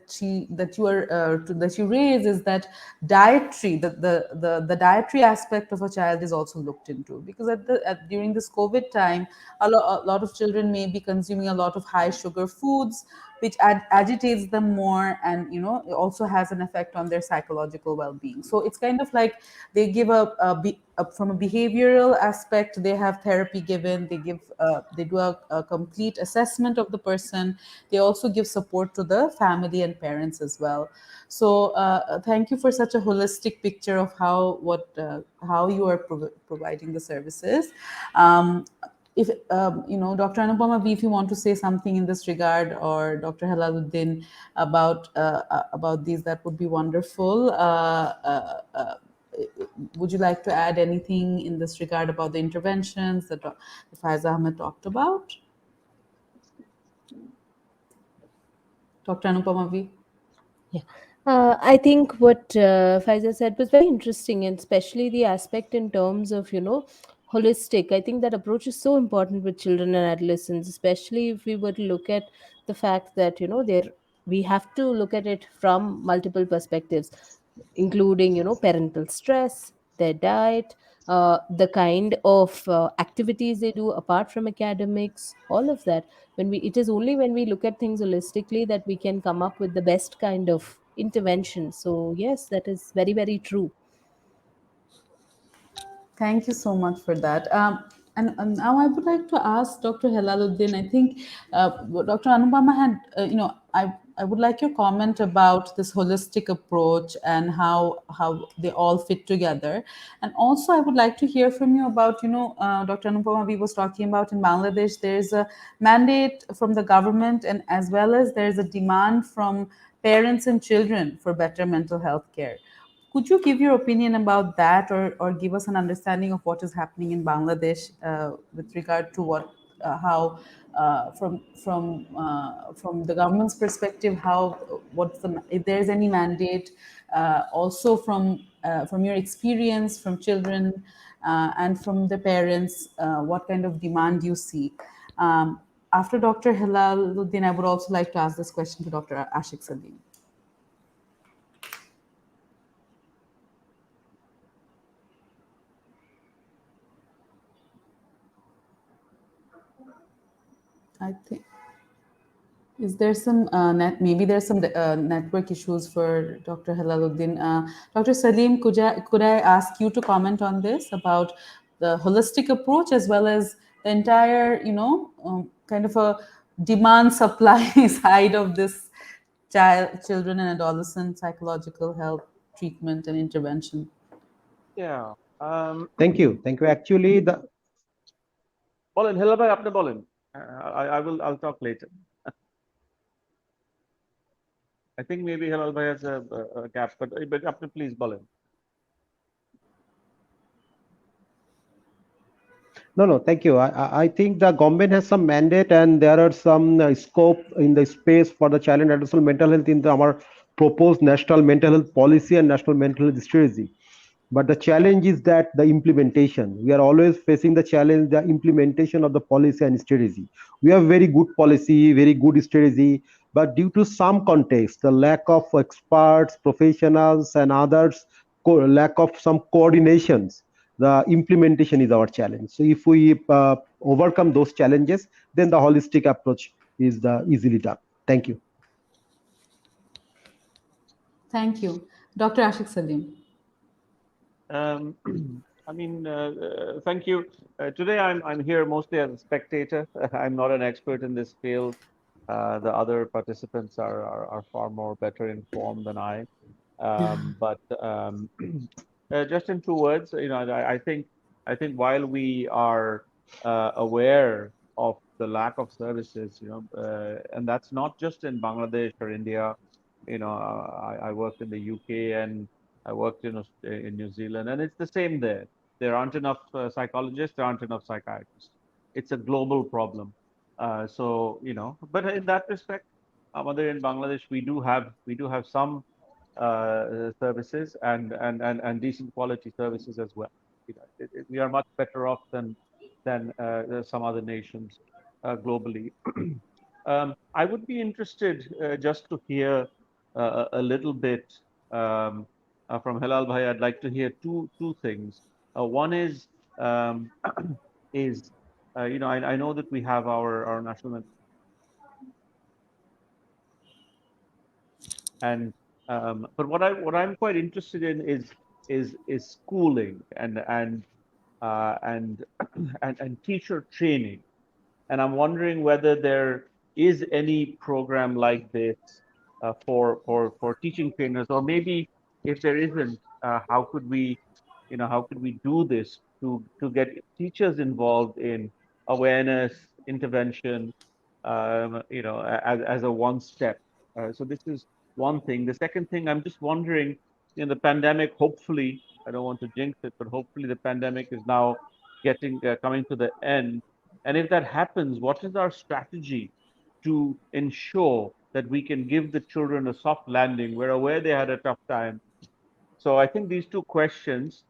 [SPEAKER 1] you raise is that dietary, the dietary aspect of a child is also looked into, because during this COVID time, a lot of children may be consuming a lot of high sugar foods, which agitates them more, and it also has an effect on their psychological well-being. So it's kind of like they give from a behavioral aspect, they have therapy given, they do a complete assessment of the person. They also give support to the family and parents as well. So thank you for such a holistic picture of how you are providing the services. If Dr. Anupama V, if you want to say something in this regard, or Dr. Helaluddin about these, that would be wonderful. Would you like to add anything in this regard about the interventions that Faiz Ahmed talked about? Dr. Anupama V?
[SPEAKER 2] Yeah. I think what Faiza said was very interesting, and especially the aspect in terms of, holistic. I think that approach is so important with children and adolescents, especially if we were to look at the fact that, we have to look at it from multiple perspectives, including, parental stress, their diet, the kind of activities they do apart from academics, all of that. It is only when we look at things holistically that we can come up with the best kind of intervention. So yes, that is very, very true.
[SPEAKER 1] Thank you so much for that. And now I would like to ask Dr. Helaluddin. I think Dr. Anupama had, I would like your comment about this holistic approach and how they all fit together. And also, I would like to hear from you about, Dr. Anupama, we was talking about in Bangladesh, there's a mandate from the government, and as well as there's a demand from parents and children for better mental health care. Could you give your opinion about that, or give us an understanding of what is happening in Bangladesh with regard to how from the government's perspective, if there's any mandate, also from your experience, from children and from the parents, what kind of demand you see? After Dr. Helaluddin, I would also like to ask this question to Dr. Ashik Salim. I think, is there some maybe there's some network issues for Dr. Helaluddin. Dr. Salim, could I ask you to comment on this about the holistic approach, as well as the entire, kind of a demand supply side of this children and adolescent psychological health treatment and intervention?
[SPEAKER 4] Yeah.
[SPEAKER 5] Thank you. Thank you. Actually,
[SPEAKER 4] বলেন হেলা ভাই আপনি বলেন I'll talk later. I think maybe Hilal bhai has a gap, but আপনি please বলেন.
[SPEAKER 5] No, thank you. I think the government has some mandate, and there are some scope in the space for the child and adolescent mental health in our proposed national mental health policy and national mental health strategy. But the challenge is that the implementation. We are always facing the challenge, the implementation of the policy and strategy. We have very good policy, very good strategy, but due to some context, the lack of experts, professionals, and others, lack of some coordinations, the implementation is our challenge. So if we overcome those challenges, then the holistic approach is easily done. Thank you.
[SPEAKER 1] Thank you. Dr. Ashik Salim.
[SPEAKER 4] Thank you. Today I'm here mostly as a spectator. I'm not an expert in this field. The other participants are far more better informed than I. But just in 2 words, I think while we are aware of the lack of services, and that's not just in Bangladesh or India. I worked in the UK and I worked in New Zealand, and it's the same there. There aren't enough psychologists, there aren't enough psychiatrists. It's a global problem. But in that respect, Mother, in Bangladesh, we do have some services and decent quality services as well. We are much better off than some other nations globally. I would be interested just to hear a little bit from Hilal Bhai. I'd like to hear two things. One is I know that we have our national. And but what I'm quite interested in is schooling and and teacher training. And I'm wondering whether there is any program like this for teaching trainers, or maybe if there isn't, how could we, how could we do this to get teachers involved in awareness, intervention, as a one step. So this is one thing. The second thing, I'm just wondering, the pandemic, hopefully, I don't want to jinx it, but hopefully the pandemic is now coming to the end. And if that happens, what is our strategy to ensure that we can give the children a soft landing? We're aware they had a tough time. So I think these two questions,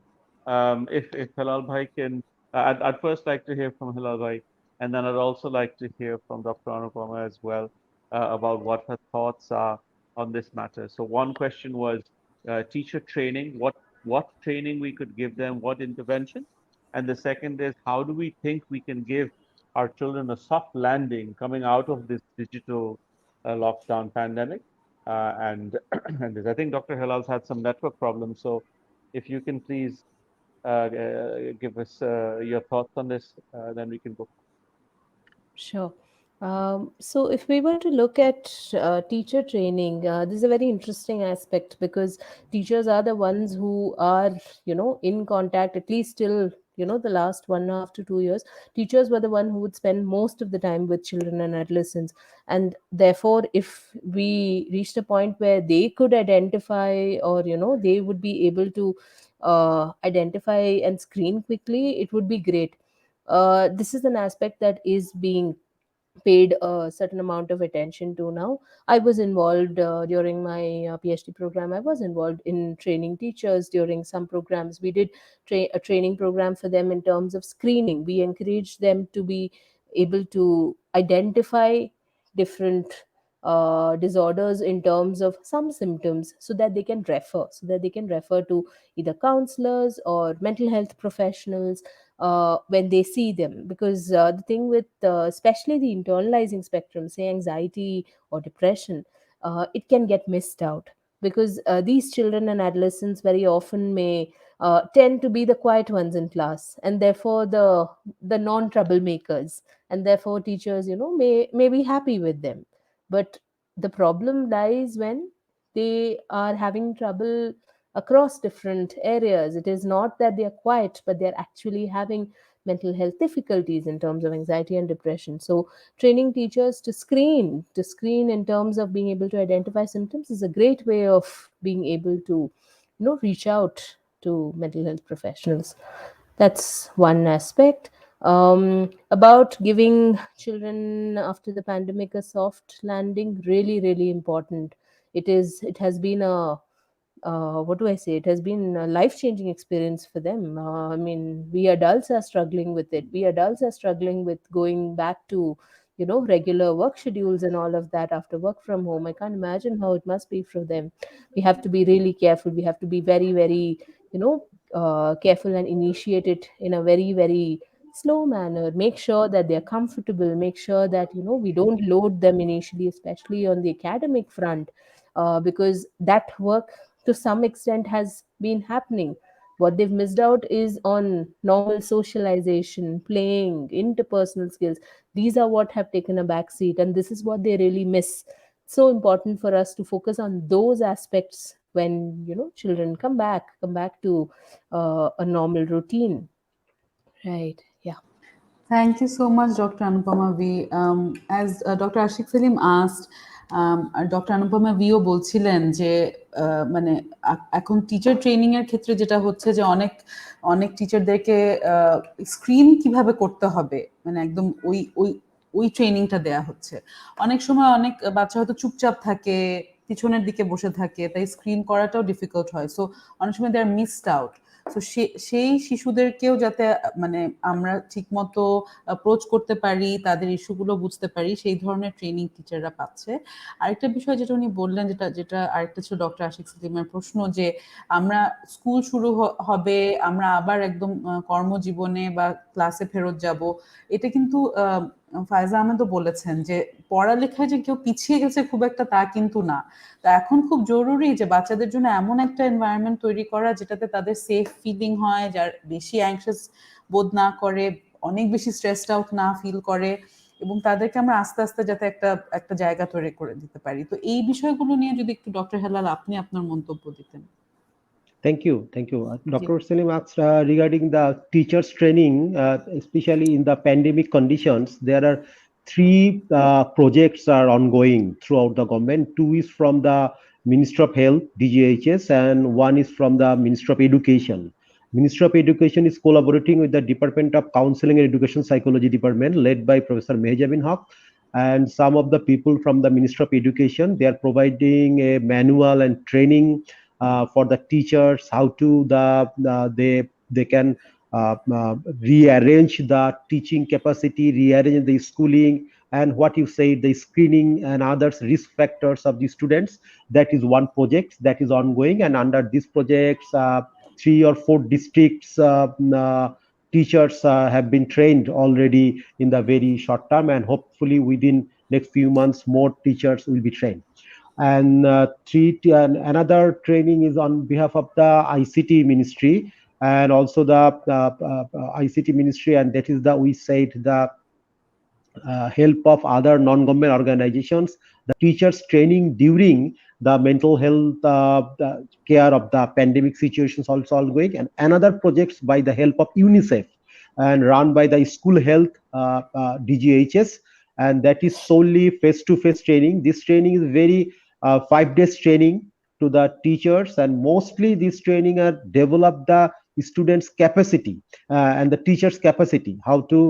[SPEAKER 4] if Hilal Bhai can, I'd first like to hear from Hilal Bhai, and then I'd also like to hear from Dr. Anupama as well about what her thoughts are on this matter. So one question was teacher training, what training we could give them, what intervention, and the second is how do we think we can give our children a soft landing coming out of this digital lockdown pandemic. And and I think Dr. Hilal's had some network problems. So if you can please give us your thoughts on this, then we can go.
[SPEAKER 2] Sure. So, if we were to look at teacher training, this is a very interesting aspect because teachers are the ones who are, in contact, at least till, the last 1.5 to 2 years. Teachers were the one who would spend most of the time with children and adolescents. And therefore, if we reached a point where they could identify or, they would be able to identify and screen quickly, it would be great. This is an aspect that is being paid a certain amount of attention to now. I was involved during my PhD program. I was involved in training teachers during some programs. We did a training program for them in terms of screening. We encouraged them to be able to identify different disorders in terms of some symptoms so that they can refer to either counselors or mental health professionals when they see them, because the thing with especially the internalizing spectrum, say anxiety or depression, it can get missed out because these children and adolescents very often may tend to be the quiet ones in class, and therefore the non troublemakers, and therefore teachers may be happy with them. But the problem lies when they are having trouble across different areas. It is not that they are quiet, but they're actually having mental health difficulties in terms of anxiety and depression. So training teachers to screen in terms of being able to identify symptoms is a great way of being able to reach out to mental health professionals. That's one aspect. About giving children after the pandemic a soft landing, really, really important. It has been a what do I say? It has been a life changing experience for them. I mean, we adults are struggling with it. We adults are struggling with going back to, regular work schedules and all of that after work from home. I can't imagine how it must be for them. We have to be really careful. We have to be very, very, careful and initiate it in a very, very slow manner. Make sure that they're comfortable. Make sure that, we don't load them initially, especially on the academic front, because that work to some extent has been happening. What they've missed out is on normal socialization, playing, interpersonal skills. These are what have taken a back seat, and this is what they really miss. So important for us to focus on those aspects when children come back to a normal routine. Right? Yeah.
[SPEAKER 1] Thank you so much, Dr. Anupama V. As Dr. Ashik Salim asked, doctor Anupama ভিও বলছিলেন যে মানে এখন teacher training এর ক্ষেত্রে যেটা হচ্ছে যে অনেক অনেক টিচারদেরকে স্ক্রিন কিভাবে করতে হবে মানে একদম ওই ওই ওই ট্রেনিংটা দেয়া হচ্ছে। অনেক সময় অনেক বাচ্চা হয়তো চুপচাপ থাকে, পিছনের দিকে বসে থাকে, তাই স্ক্রিন করাটাও ডিফিকাল্ট হয়। সো অনেক সময় দে আর মিসড আউট। তো সেই শিশুদেরকেও যাতে মানে আমরা ঠিকমতো অ্যাপ্রোচ করতে পারি, তাদের ইস্যুগুলো বুঝতে পারি, সেই ধরনের ট্রেনিং টিচাররা পাচ্ছে। আরেকটা বিষয় যেটা উনি বললেন, যেটা আরেকটা ছিল ডক্টর আশিক সেলিমের প্রশ্ন, যে আমরা স্কুল শুরু হবে, আমরা আবার একদম কর্মজীবনে বা ক্লাসে ফেরত যাব, এটা কিন্তু ফায়জা আহমেদও বলেছেন যে পড়ালেখায় যে কেউ পিছিয়ে গেছে খুব একটা তা কিন্তু না। তো এখন খুব জরুরি যে বাচ্চাদের জন্য এমন একটা এনভায়রনমেন্ট তৈরি করা যেটাতে তাদের সেফ ফিলিং হয়, যার বেশি অ্যাংশাস বোধ না করে, অনেক বেশি স্ট্রেসড আউট না ফিল করে, এবং তাদেরকে আমরা আস্তে আস্তে যাতে একটা একটা জায়গা তৈরি করে দিতে পারি। তো এই বিষয়গুলো নিয়ে যদি একটু ডক্টর হেলাল আপনি আপনার মন্তব্য দিতেন।
[SPEAKER 5] Thank you. Thank you. Dr. Selim asked regarding the teachers training, especially in the pandemic conditions. There are three projects are ongoing throughout the government. Two is from the Ministry of Health, DGHS, and one is from the Ministry of Education. Ministry of Education is collaborating with the Department of Counseling and Education Psychology Department, led by Professor Mehjabin Haq, and some of the people from the Ministry of Education. They are providing a manual and training for the teachers, how to they can rearrange the teaching capacity, rearrange the schooling, and what you say, the screening and others risk factors of the students. That is one project that is ongoing, and under these projects, 3 or 4 districts teachers have been trained already in the very short term, and hopefully within next few months more teachers will be trained. And another training is on behalf of the ICT ministry, and also the ICT ministry, and that is the, we said, the help of other non-government organizations, the teachers training during the mental health the care of the pandemic situations also ongoing, and another projects by the help of UNICEF and run by the school health DGHS, and that is solely face-to-face training. This training is very 5 days training to the teachers, and mostly this training are develop the students capacity and the teachers capacity, how to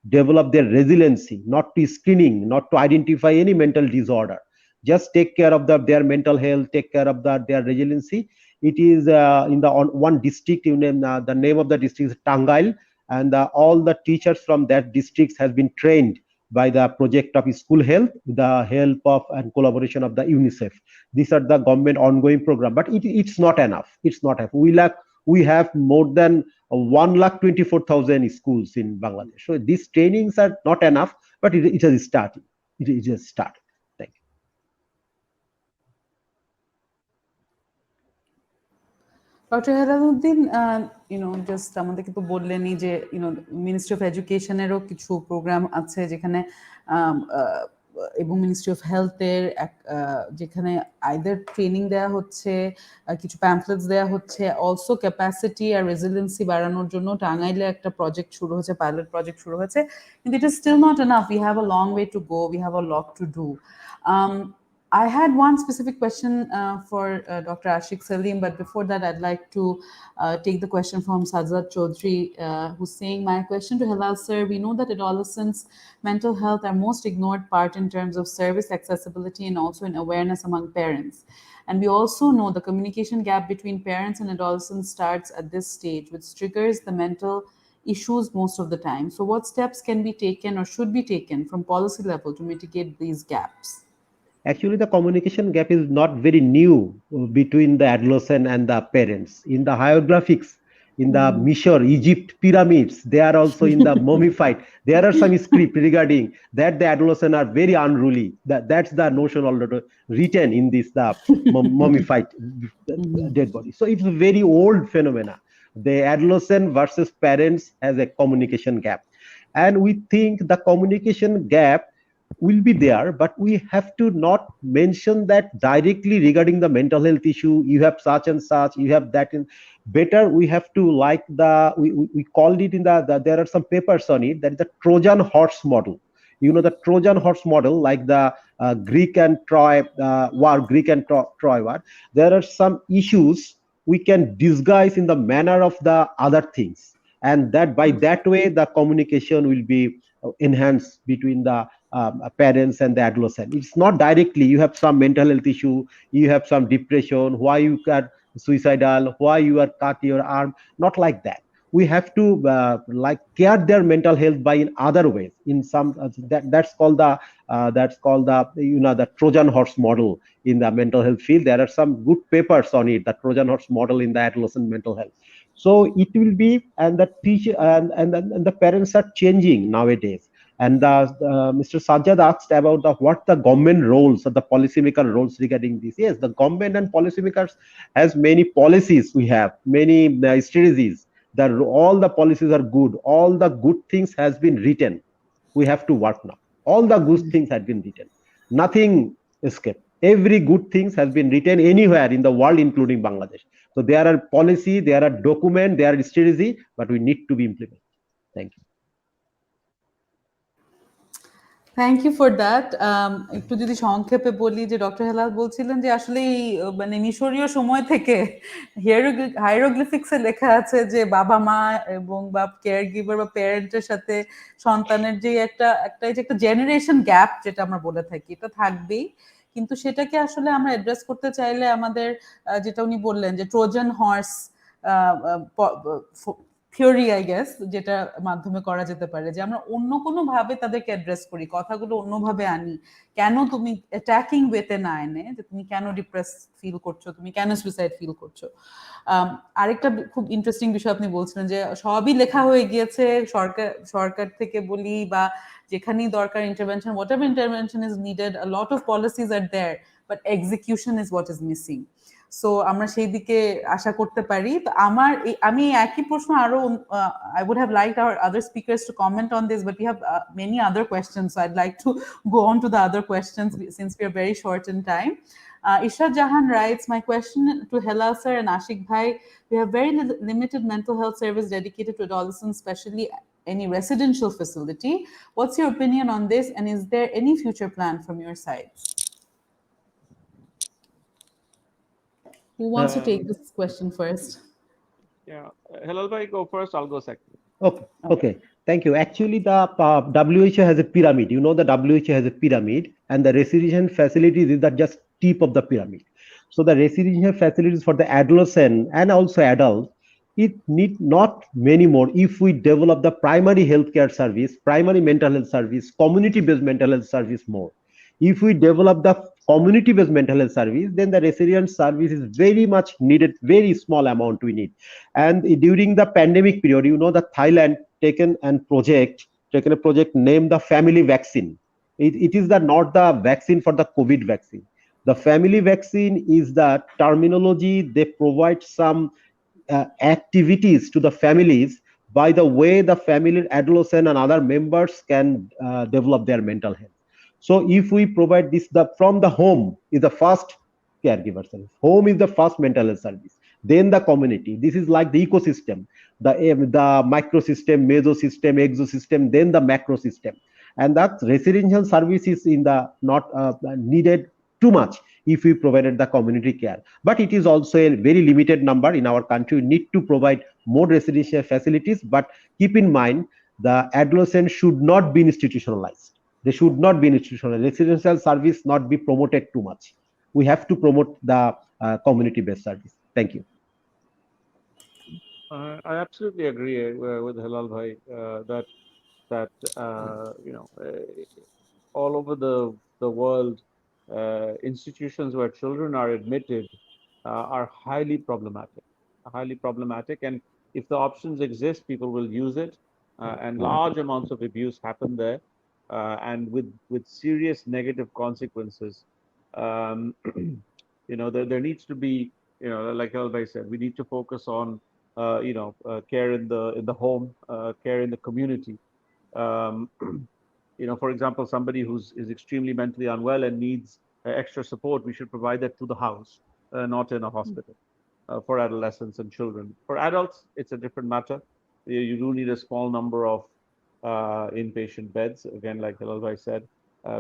[SPEAKER 5] develop their resiliency, not to screening, not to identify any mental disorder, just take care of their mental health, take care of their resiliency. It is in the one district, the name of the district is Tangail, and all the teachers from that district has been trained by the project of school health, the help of and collaboration of the UNICEF. These are the government ongoing program, but it's not enough. It's not enough. We have more than 1,24,000 schools in Bangladesh. So these trainings are not enough, but it has started. It has started. Thank you.
[SPEAKER 1] Doctor Helaluddin, just আমাদেরকে তো বললেনই যে ministry of এডুকেশনেরও কিছু programme আছে যেখানে এবং ministry of হেলথের যেখানে either training দেওয়া হচ্ছে, কিছু প্যাম্পলেটস দেওয়া হচ্ছে, অলসো ক্যাপাসিটি আর রেজিলিয়েন্সি বাড়ানোর জন্য টাঙ্গাইলে একটা প্রজেক্ট শুরু হয়েছে, পাইলট প্রজেক্ট শুরু হয়েছে, কিন্তু it is still not enough. We have a long way to go, we have a lot to do. I had one specific question for Dr. Ashik Salim, but before that, I'd like to take the question from Sajjad Chaudhry, who's saying, my question to Hilal sir, we know that adolescents' mental health are most ignored part in terms of service accessibility and also in awareness among parents. And we also know the communication gap between parents and adolescents starts at this stage, which triggers the mental issues most of the time. So what steps can be taken or should be taken from policy level to mitigate these gaps?
[SPEAKER 5] Actually, the communication gap is not very new between the adolescent and the parents. In the hieroglyphics, in the Misr, Egypt pyramids, they are also in the mummified. There are some script regarding that the adolescent are very unruly. That's the notion already written in this mummified dead body. So it's a very old phenomena. The adolescent versus parents has a communication gap, and we think the communication gap will be there, but we have to not mention that directly regarding the mental health issue. You have such and such, you have that. Better we have to, like we called it in the there are some papers on it, that is the Trojan horse model. You know, the Trojan horse model, like the Greek and Troy war. There are some issues we can disguise in the manner of the other things, and that by that way the communication will be enhanced between the parents and the adolescent. It's not directly you have some mental health issue, you have some depression, why you are suicidal, why you are cut your arm, not like that. We have to like care their mental health by in other ways, in some that's called the the Trojan horse model in the mental health field. There are some good papers on it, the Trojan horse model in the adolescent mental health. So it will be, and the teacher and the parents are changing nowadays. And Mr. Sajjad asked about what the government roles or the policymaker roles regarding this. Yes, the government and policymakers has many policies. We have many strategies. All the policies are good. All the good things has been written. We have to work now. All the good things have been written. Nothing escaped. Every good things has been written anywhere in the world, including Bangladesh. So there are policy, there are document, there are strategy, but we need to be implemented. Thank you.
[SPEAKER 1] Thank you for that. একটু যদি সংক্ষেপে বলি যে doctor Helal বলছিলেন যে আসলে এই মানে মিশরীয় সময় থেকে হাইরোগ্লিফিক্সে লেখা আছে যে বাবা মা এবং বা কেয়ার গিভার বা প্যারেন্টের সাথে সন্তানের যে একটা জেনারেশন গ্যাপ যেটা আমরা বলে থাকি, এটা থাকবেই। কিন্তু সেটাকে আসলে আমরা অ্যাড্রেস করতে চাইলে আমাদের যেটা উনি বললেন যে Trojan horse theory I guess, যেটা মাধ্যমে করা যেতে পারে যে আমরা অন্য কোনো ভাবে তাদেরকে অ্যাড্রেস করি, কথাগুলো অন্যভাবে আনি। কেন তুমি অ্যাটাকিং ওয়েতে না এনে যে তুমি কেন ডিপ্রেস ফিল করছো, তুমি কেন সুইসাইড ফিল করছো। আরেকটা খুব ইন্টারেস্টিং বিষয় আপনি বলছিলেন যে সবই লেখা হয়ে গিয়েছে, সরকার থেকে বলি বা যেখানেই দরকার intervention, whatever intervention is needed, a lot of policies are there, but execution is what is missing. So আমরা সেই দিকে আশা করতে পারি। তো আমি একই প্রশ্ন আরো I would have liked our other speakers to comment on this, but we have many other questions, so I'd like to go on to the other questions since we are very short in time. Isha Jahan writes, my question to Helal sir and Ashik bhai, we have very limited mental health service dedicated to adolescents, especially any residential facility. What's your opinion on this, and is there any future plan from your side? Who wants to take this question first?
[SPEAKER 4] Yeah, Helal bhai, go first. I'll go second.
[SPEAKER 5] Okay. Thank you. Actually, the WHO has a pyramid. You know, the WHO has a pyramid, and the residential facilities is the just tip of the pyramid. So the residential facilities for the adolescent and also adults, it need not many more if we develop the primary healthcare service, primary mental health service, community-based mental health service more. If we develop the community-based mental health service, then the resident service is very much needed, very small amount we need. And during the pandemic period, you know, the Thailand taken a project named the family vaccine. It is not the vaccine for the COVID vaccine. The family vaccine is the terminology. They provide some activities to the families by the way the family, adolescent and other members can develop their mental health. So if we provide this, from the home is the first caregiver service. Home is the first mental health service. Then the community. This is like the ecosystem, the microsystem, mesosystem, exosystem, then the macro system. And that residential service is in the not needed too much if we provided the community care. But it is also a very limited number in our country. We need to provide more residential facilities. But keep in mind, the adolescent should not be institutionalized. They should not be institutionalized. Residential service not be promoted too much. We have to promote the community-based service. Thank you.
[SPEAKER 4] I absolutely agree with Helal bhai that you know, all over the world, institutions where children are admitted are highly problematic, and if the options exist, people will use it, and large amounts of abuse happen there, and with serious negative consequences. You know, there needs to be, you know, like Helal bhai said, we need to focus on care in the home, care in the community. You know, for example, somebody is extremely mentally unwell and needs extra support, we should provide that to the house, not in a hospital, for adolescents and children. For adults, it's a different matter. You do need a small number of inpatient beds. Again, like Helal bhai said,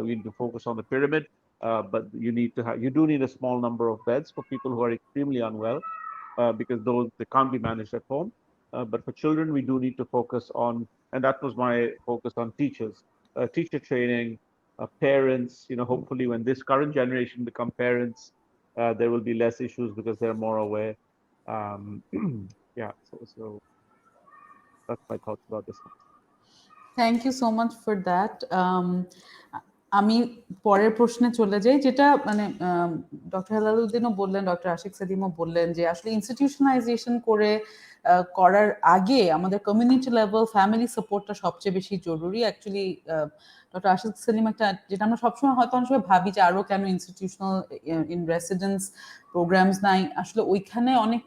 [SPEAKER 4] we need to focus on the pyramid, but you do need a small number of beds for people who are extremely unwell, because those they can't be managed at home. But for children, we do need to focus on, and that was my focus on teachers, teacher training, parents. You know, hopefully when this current generation become parents, there will be less issues because they're more aware. Yeah, so that's my thoughts about this one.
[SPEAKER 1] Thank you so much for that. আমি পরের প্রশ্নে চলে যাই, যেটা মানে doctor হেলালুদ্দিনও বললেন, doctor Ashiq সেলিমও বললেন যে আসলে ইনস্টিটিউশনালাইজেশন করে করার আগে আমাদের কমিউনিটি লেভেল ফ্যামিলি সাপোর্টটা সবচেয়ে বেশি জরুরি। অ্যাকচুয়ালি ডক্টর আশিক সেলিম একটা যেটা আমরা সবসময় হয়তো অনেক সময় ভাবি যে আরো কেন ইনস্টিটিউশনাল ইন রেসিডেন্স প্রোগ্রামস নাই, আসলে ওইখানে অনেক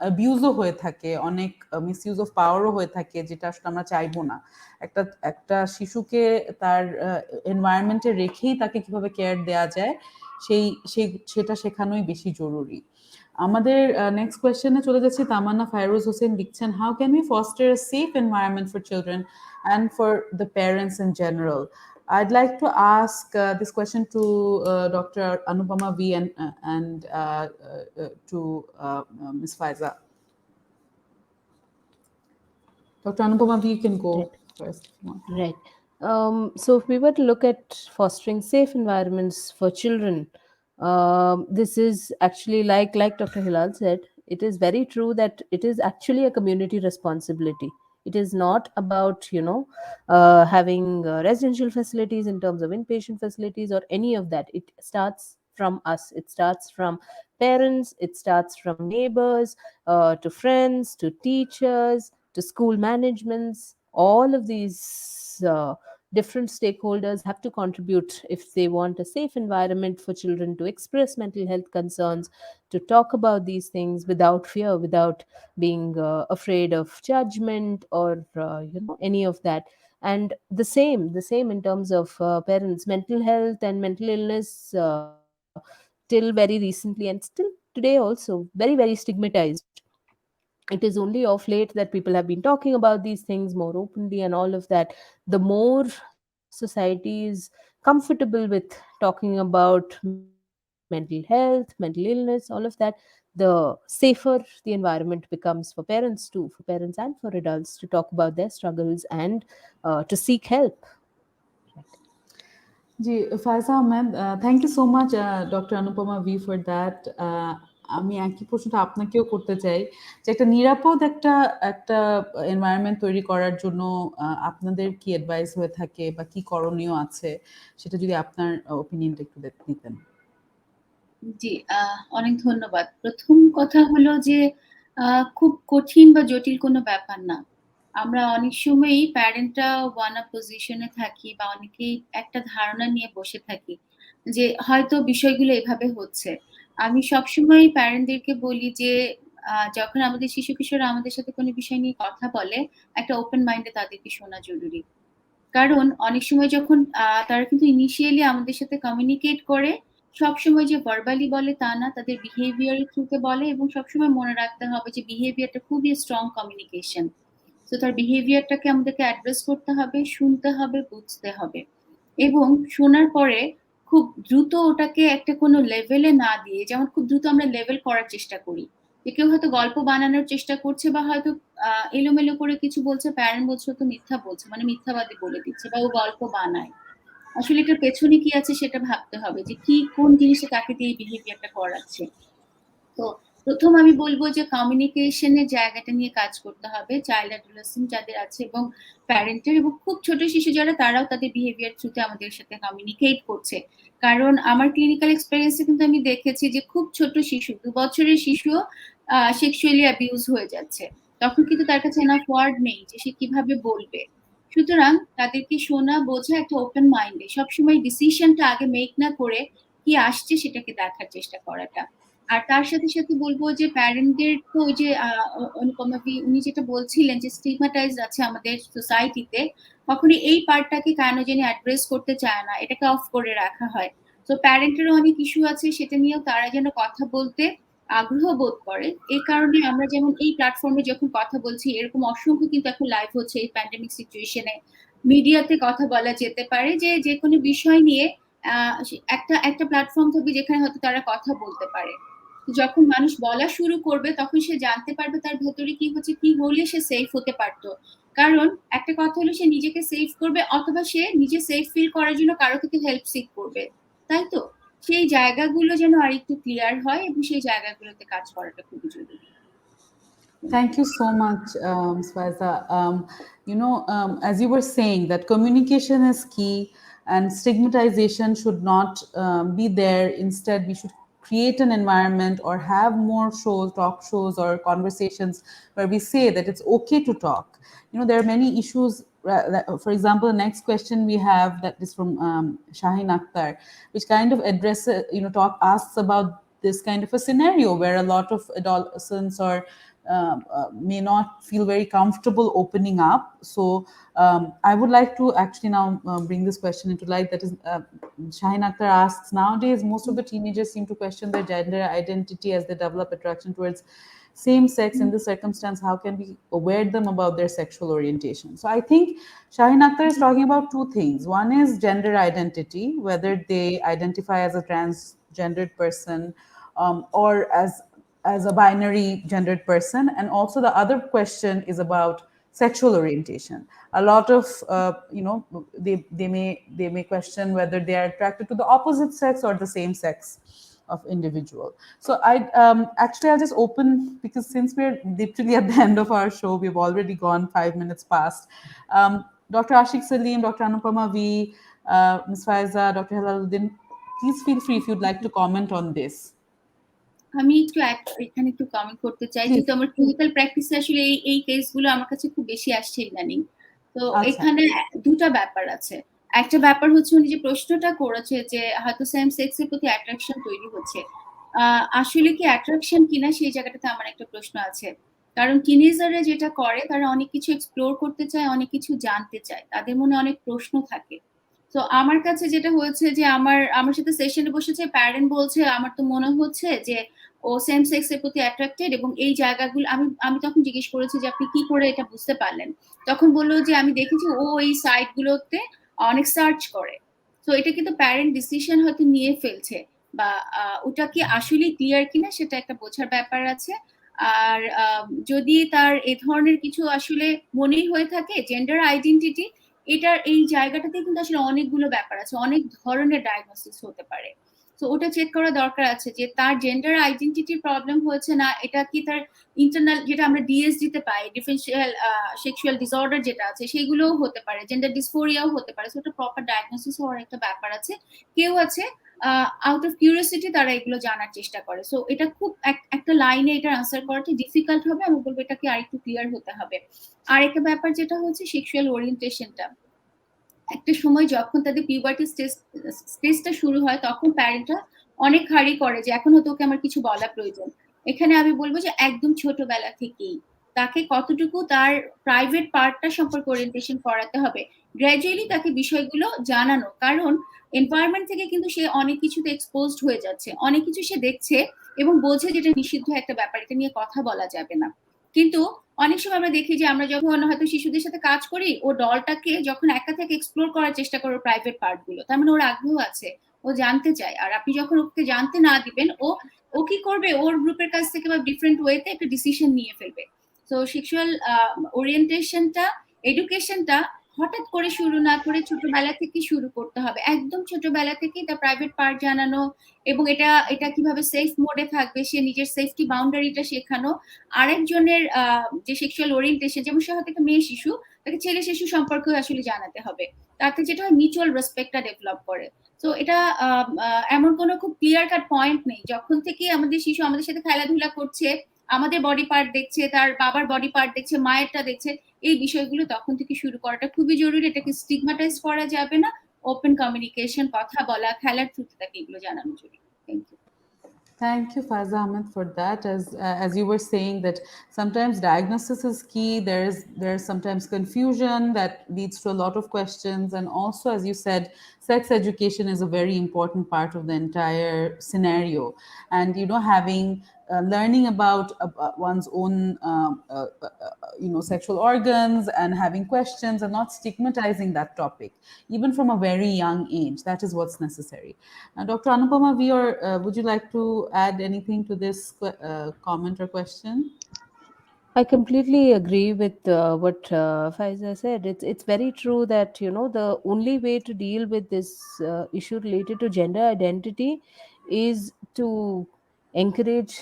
[SPEAKER 1] অ্যাবিউজও হয়ে থাকে, অনেক মিসইউজ অফ পাওয়ারও হয়ে থাকে, যেটা আসলে আমরা চাইবো না। একটা শিশুকে তার এনভায়রনমেন্টে রেখেই তাকে কিভাবে কেয়ার দেওয়া যায় সেটা শেখানোই বেশি জরুরি। আমাদের নেক্সট কোয়েশ্চেনে চলে যাচ্ছি। তামান্না ফায়রুজ হোসেন লিখছেন, how can we foster a safe environment for children and for the parents in general? I'd like to ask this question to Dr. Anupama V and to Ms. Faiza. Dr. Anupama V, you can go first if you want.
[SPEAKER 2] Right. So if we were to look at fostering safe environments for children, this is actually like Dr. Hilal said, it is very true that it is actually a community responsibility. It is not about, having residential facilities in terms of inpatient facilities or any of that. It starts from us. It starts from parents. It starts from neighbors, to friends, to teachers, to school managements. All of these different stakeholders have to contribute if they want a safe environment for children to express mental health concerns, to talk about these things without fear, without being afraid of judgment or any of that. And the same in terms of parents. Mental health and mental illness, till very recently and still today also, very, very stigmatized. It is only of late that people have been talking about these things more openly and all of that. The more society is comfortable with talking about mental health, mental illness, all of that, the safer the environment becomes for parents too, for parents and for adults, to talk about their struggles and to seek help.
[SPEAKER 1] জি, Faiza Ahmed, thank you so much doctor Anupama V for that. আমি একই প্রশ্নটা আপনাকেও করতে চাই যে একটা নিরাপদ একটা একটা এনভায়রনমেন্ট তৈরি করার জন্য আপনাদের কি অ্যাডভাইস হয়ে থাকে বা কি করণীয় আছে, সেটা যদি আপনার ওপিনিয়নটা একটু দিতেন।
[SPEAKER 3] জি, অনেক ধন্যবাদ। প্রথম কথা হলো যে খুব কঠিন বা জটিল কোনো ব্যাপার না। আমরা অনেক সময়ই প্যারেন্টরা ওয়ান আপ পজিশনে থাকি বা অনেকেই একটা ধারণা নিয়ে বসে থাকি যে হয়তো বিষয়গুলো এভাবে হচ্ছে। আমি সবসময় প্যারেন্টদেরকে বলি যে যখন আমাদের শিশু কিশোররা আমাদের সাথে কোনো বিষয় নিয়ে কথা বলে, একটা ওপেন মাইন্ডে তাদেরকে শোনা জরুরি। কারণ অনেক সময় যখন তারা কিন্তু ইনিশিয়ালি আমাদের সাথে কমিউনিকেট করে, সবসময় যে ভার্বালি বলে তা না, তাদের বিহেভিয়ারের থ্রুতে বলে, এবং সবসময় মনে রাখতে হবে যে বিহেভিয়ারটা খুবই স্ট্রং কমিউনিকেশন। তো তার বিহেভিয়ারটাকে আমাদেরকে অ্যাড্রেস করতে হবে, শুনতে হবে, বুঝতে হবে, এবং শোনার পরে খুব দ্রুত ওটাকে একটা কোনো লেভেলে না দিয়ে, যেমন খুব দ্রুত আমরা লেভেল করার চেষ্টা করি, যে কেউ হয়তো গল্প বানানোর চেষ্টা করছে বা হয়তো এলোমেলো করে কিছু বলছে, প্যারেন্ট বলছে তো মিথ্যা বলছে, মানে মিথ্যাবাদী বলে দিচ্ছে বা ও গল্প বানায়। আসলে এটার পেছনে কি আছে সেটা ভাবতে হবে, যে কি কোন জিনিসটা তাকে দিয়ে বিহেভিয়ারটা করাচ্ছে। তো প্রথম আমি বলবো যে কমিউনিকেশনের জায়গাটা নিয়ে কাজ করতে হবে, চাইল্ড অ্যাডোলেসেন্ট যাদের আছে এবং প্যারেন্টের, এবং খুব ছোট শিশু যারা, তারাও তাদের বিহেভিয়ার থ্রুতে আমাদের সাথে কমিউনিকেট করছে। কারণ আমার ক্লিনিক্যাল এক্সপেরিয়েন্সে কিন্তু আমি দেখেছি যে খুব ছোট শিশু, 2 বছরের শিশু সেক্সুয়ালি অ্যাবিউজ হয়ে যাচ্ছে, তখন কিন্তু তার কাছে এনাফ ওয়ার্ড নেই যে সে কিভাবে বলবে। সুতরাং তাদেরকে শোনা, বোঝা, একটা ওপেন মাইন্ডে সবসময় ডিসিশনটা আগে মেক না করে কি আসছে সেটাকে দেখার চেষ্টা করাটা। আর তার সাথে সাথে বলবো যে প্যারেন্টদের তো ওই যে অনুপমা ভি উনি যেটা বলছিলেন যে স্টিগমাটাইজ আছে আমাদের সোসাইটিতে, কখনই এই পার্টটাকে কেন জানি অ্যাড্রেস করতে চায় না, এটাকে অফ করে রাখা হয়। তো প্যারেন্টেরও অনেক ইস্যু আছে, সেটা নিয়েও তারা যেন কথা বলতে আগ্রহ বোধ করে। এই কারণে আমরা যেমন এই প্ল্যাটফর্মে যখন কথা বলছি, এরকম অসংখ্য কিন্তু এখন লাইভ হচ্ছে এই প্যান্ডেমিক সিচুয়েশনে, মিডিয়াতে কথা বলা যেতে পারে, যে কোনো বিষয় নিয়ে একটা প্ল্যাটফর্ম থাকবে যেখানে হয়তো তারা কথা বলতে পারে। যখন মানুষ বলা শুরু করবে তখন সে জানতে পারবে তার ভেতরে কি হচ্ছে, কি হলে সে সেফ হতে পারতো। কারণ একটা কথা হলো সে নিজেকে সেফ করবে, অথবা সে নিজে সেফ ফিল করার জন্য কারো থেকে হেল্প সিক করবে, তাই তো? সেই জায়গাগুলো যেন আরেকটু ক্লিয়ার হয় এবং সেই জায়গাগুলোতে কাজ করাটা খুবই জরুরি।
[SPEAKER 1] Thank you so much, Ms. Faiza. As you were saying, that communication is key and stigmatization should not be there. Instead, we should create an environment or have more shows, talk shows or conversations where we say that it's okay to talk. There are many issues. For example, the next question we have that is from Shaheen Akhtar, which kind of addresses, asks about this kind of a scenario where a lot of adolescents or may not feel very comfortable opening up. So I would like to actually now bring this question into light. That is, Shaheen Akhtar asks, nowadays most of the teenagers seem to question their gender identity as they develop attraction towards same sex. In this circumstance, how can we aware them about their sexual orientation? So I think Shaheen Akhtar is talking about two things. One is gender identity, whether they identify as a transgendered person or as a binary gendered person. And also the other question is about sexual orientation. A lot of they may question whether they are attracted to the opposite sex or the same sex of individual. So I'll just open, because since we're literally at the end of our show, we've already gone 5 minutes past. Dr. Ashik Salim, Dr. Anupama V, Ms. Faiza, Dr. Helaluddin, please feel free if you'd like to comment on this.
[SPEAKER 3] আমি এখানে একটু comment করতে চাই, যেহেতু আমার clinical প্র্যাকটিসে আসলে এই কেসগুলো আমার কাছে খুব বেশি আসছে ইদানিং। তো এখানে দুটা ব্যাপার আছে। একটা ব্যাপার হচ্ছে উনি যে প্রশ্নটা করেছে যে হয়তো সেম সেক্সের প্রতি অ্যাট্রাকশন তৈরি হচ্ছে, আসলে কি অ্যাট্রাকশন কিনা সেই জায়গাটাতে আমার একটা প্রশ্ন আছে। কারণ টিনেজাররা যেটা করে, তারা অনেক কিছু এক্সপ্লোর করতে চায়, অনেক কিছু জানতে চায়, তাদের মনে অনেক প্রশ্ন থাকে। তো আমার কাছে যেটা হয়েছে যে আমার সাথে সেশনে বসেছে প্যারেন্ট, বলছে আমার তো মনে হচ্ছে যে ও সেম সেক্স এর প্রতি অ্যাট্রাক্টেড, এবং এই জায়গাগুলো আমি তখন জিজ্ঞেস করেছি যে আপনি কি করে এটা বুঝতে পারলেন? তখন বললো যে আমি দেখেছি ও এই সাইট গুলোতে অনেক সার্চ করে। তো এটা কিন্তু প্যারেন্ট ডিসিশন হয়তো নিয়ে ফেলছে, বা ওটা কি আসলে ক্লিয়ার কিনা সেটা একটা বোঝার ব্যাপার আছে। আর যদি তার এ ধরনের কিছু আসলে মনেই হয়ে থাকে জেন্ডার আইডেন্টিটি, এটার এই জায়গাটাতে কিন্তু আসলে অনেকগুলো ব্যাপার আছে, অনেক ধরনের ডায়াগনোসিস হতে পারে। তো ওটা চেক করা দরকার আছে যে তার জেন্ডার আইডেন্টিটির প্রবলেম হয়েছে না, এটা কি তার ইন্টারনাল, যেটা আমরা ডিএসডিতে পাই, ডিফারেন্সিয়াল সেক্সুয়াল ডিসঅর্ডার যেটা আছে, সেগুলোও হতে পারে, জেন্ডার ডিসফোরিয়াও হতে পারে। সো ওটা প্রপার ডায়াগনোসিস হওয়ার একটা ব্যাপার আছে। কেউ আছে আউট অফ কিউরিওসিটি তারা এগুলো জানার চেষ্টা করে। সো এটা খুব একটা লাইনে এটা আনসার করাটা ডিফিকাল্ট হবে। আমি বলবো এটাকে আরেকটু ক্লিয়ার হতে হবে। আর একটা ব্যাপার যেটা হচ্ছে সেক্সুয়াল ওরিয়েন্টেশনটা, একটা সময় যখন তাদের পিউবার্টি স্টেজটা শুরু হয়, তখন প্যারেন্টরা অনেক হারি করে যে এখন হয়তো ওকে আমার কিছু বলা প্রয়োজন। এখানে আমি বলবো যে একদম ছোটবেলা থেকেই তাকে কতটুকু তার প্রাইভেট পার্টটা সম্পর্কে ওরিয়েন্টেশন করাতে হবে, গ্র্যাজুয়ালি তাকে বিষয়গুলো জানানো। কারণ এনভায়রনমেন্ট থেকে কিন্তু সে অনেক কিছুতে এক্সপোজড হয়ে যাচ্ছে, অনেক কিছু সে দেখছে এবং বোঝে যেটা নিষিদ্ধ একটা ব্যাপার, এটা নিয়ে কথা বলা যাবে না। কিন্তু অনেক সময় আমরা দেখি যে আমরা যখন হয়তো শিশুদের সাথে কাজ করি, ও ডলটাকে যখন একা থেকে এক্সপ্লোর করার চেষ্টা করে প্রাইভেট পার্ট গুলো, তার মানে ওর আগ্রহ আছে, ও জানতে চায়। আর আপনি যখন ওকে জানতে না দিবেন, ও কি করবে, ওর গ্রুপের কাছ থেকে বা ডিফারেন্ট ওয়েতে একটা ডিসিশন নিয়ে ফেলবে। তো সেক্সুয়াল ওরিয়েন্টেশনটা, এডুকেশনটা হঠাৎ করে শুরু না করে ছোটবেলা থেকে শুরু করতে হবে, একদম ছোটবেলা থেকেই তার প্রাইভেট পার্ট জানানো, এবং এটা কিভাবে সেফ মোডে থাকবে, সে নিজের সেফটি বাউন্ডারিটা শেখানো। আরেকজনের যে সেক্সুয়াল ওরিয়েন্টেশন, যেমন সে হয়তো একটা মেয়ে শিশু, তাকে ছেলে শিশু সম্পর্কেও আসলে জানাতে হবে, তাতে যেটা হয় মিউচুয়াল রেসপেক্টটা ডেভেলপ করে। তো এটা এমন কোনো খুব ক্লিয়ার কাট পয়েন্ট নেই। যখন থেকে আমাদের শিশু আমাদের সাথে খেলাধুলা করছে, আমাদের বডি পার্ট দেখছে, তার বাবার বডি পার্ট দেখছে, মায়েরটা দেখছে, এই বিষয়গুলো তখন থেকে শুরু করাটা খুবই জরুরি। এটাকে স্টিগমাটাইজ করা যাবে না, ওপেন কমিউনিকেশন, কথা বলা, খেলার থ্রুতে তাকে এগুলো জানানো জরুরি। Thank you.
[SPEAKER 1] Thank you, Faiza Ahmed, for that. As you were saying that sometimes diagnosis is key. There's sometimes confusion that leads to a lot of questions, and also, as you said, sex education is a very important part of the entire scenario. And having learning about one's own sexual organs and having questions and not stigmatizing that topic even from a very young age, that is what's necessary. Dr. Anupama V, would you like to add anything to this comment or question?
[SPEAKER 2] I completely agree with what Faiza said. It's very true that the only way to deal with this issue related to gender identity is to encourage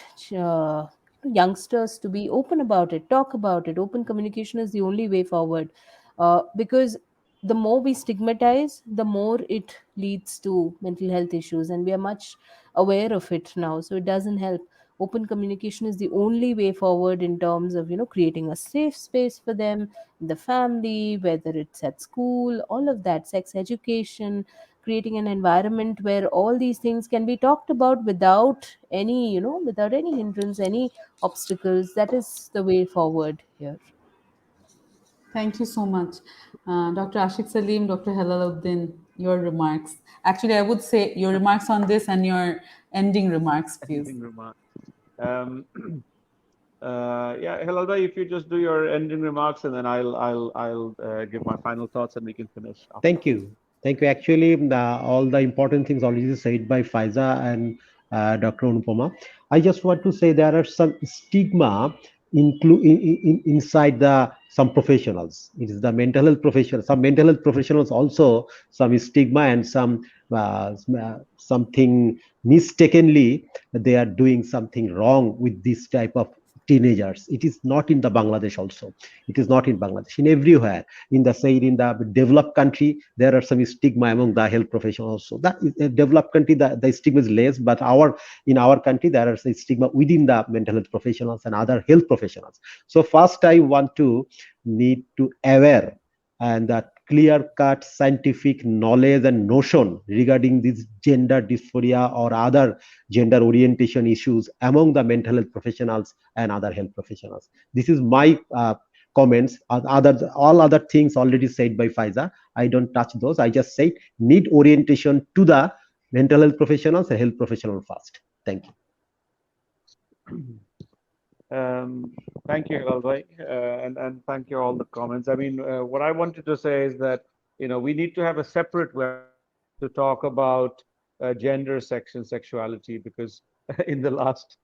[SPEAKER 2] youngsters to be open about it, talk about it. Open communication is the only way forward, because the more we stigmatize, the more it leads to mental health issues, and we are much aware of it now. So it doesn't help. Open communication is the only way forward in terms of creating a safe space for them, the family, whether it's at school, all of that, sex education, creating an environment where all these things can be talked about without any without any hindrance, any obstacles. That is the way forward here.
[SPEAKER 1] Thank you so much. Dr. Ashik Salim, Dr. Helaluddin, your remarks. Actually, I would say your remarks on this and your ending remarks, please.
[SPEAKER 4] Ending remark. Yeah, Helalda, if you just do your ending remarks, and then I'll give my final thoughts, and we can finish.
[SPEAKER 5] Thank you. Thank you. Actually, all the important things already said by Faiza and Dr. Anupama. I just want to say there are some stigma inside some professionals. It is the mental health professionals. Some mental health professionals also some stigma and something mistakenly they are doing something wrong with this type of teenagers. It is not in the Bangladesh also. It is not in Bangladesh. In everywhere in the developed country there are some stigma among the health professionals also. That is a developed country, the stigma is less, but in our country there are some stigma within the mental health professionals and other health professionals. So first I want to need to aware and that clear cut scientific knowledge and notion regarding this gender dysphoria or other gender orientation issues among the mental health professionals and other health professionals. This is my comments. All other things already said by Faiza. I don't touch those. I just say need orientation to the mental health professionals and health professional first. Thank you.
[SPEAKER 4] Thank you, Helalda, and thank you all the comments. I mean, what I wanted to say is that we need to have a separate way to talk about gender, sex, and sexuality, because in the last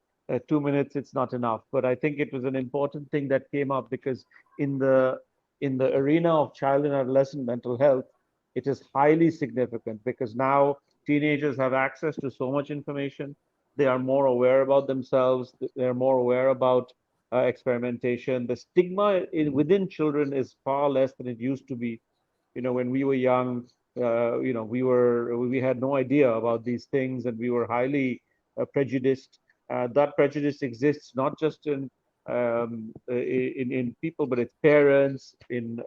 [SPEAKER 4] 2 minutes it's not enough. But I think it was an important thing that came up, because in the arena of child and adolescent mental health, it is highly significant, because now teenagers have access to so much information. They are more aware about themselves. They're more aware about experimentation. The stigma within children is far less than it used to be. When we were young, we had no idea about these things, and we were highly prejudiced. That prejudice exists not just in people, but it's parents, in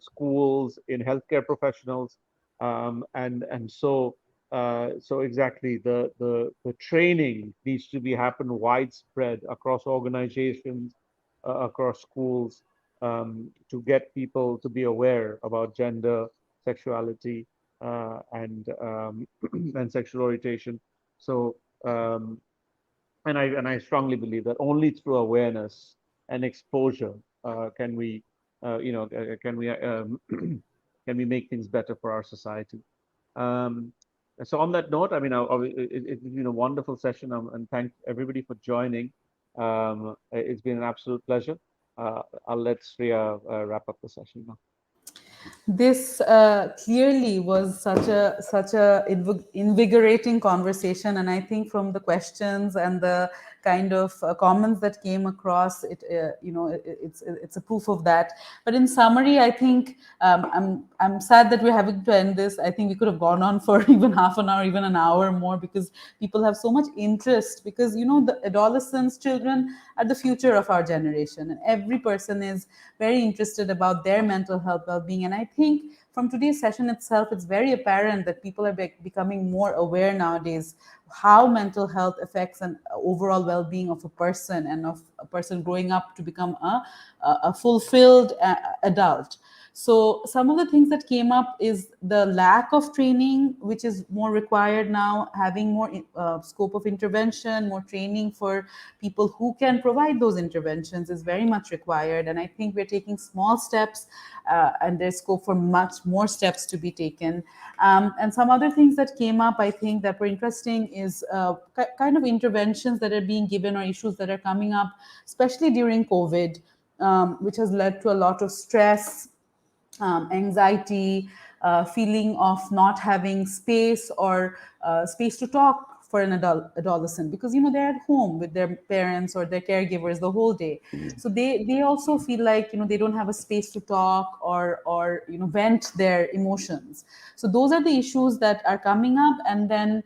[SPEAKER 4] schools, in healthcare professionals, and so exactly the training needs to be happen widespread across organizations, across schools, to get people to be aware about gender, sexuality, and and sexual orientation. So and I strongly believe that only through awareness and exposure can we can we can we make things better for our society. So on that note, I mean, it's been a wonderful session, and thank everybody for joining. It's been an absolute pleasure. I'll let Sriya wrap up the session now.
[SPEAKER 1] This clearly was such a invigorating conversation, and I think from the questions and the kind of comments that came across, it's a proof of that. But in summary, I think I'm sad that we're having to end this. I think we could have gone on for even half an hour, even an hour more, because people have so much interest. Because the adolescents, children are the future of our generation, and every person is very interested about their mental health well-being. And I think from today's session itself, it's very apparent that people are becoming more aware nowadays how mental health affects an overall well-being of a person, and of a person growing up to become a fulfilled adult. So some of the things that came up is the lack of training, which is more required now, having more scope of intervention, more training for people who can provide those interventions is very much required. And I think we're taking small steps, and there's scope for much more steps to be taken. And some other things that came up, I think, that were interesting is kind of interventions that are being given, or issues that are coming up, especially during COVID, which has led to a lot of stress, anxiety, feeling of not having space or space to talk for an adolescent, because they're at home with their parents or their caregivers the whole day. So they also feel like they don't have a space to talk or vent their emotions. So those are the issues that are coming up. And then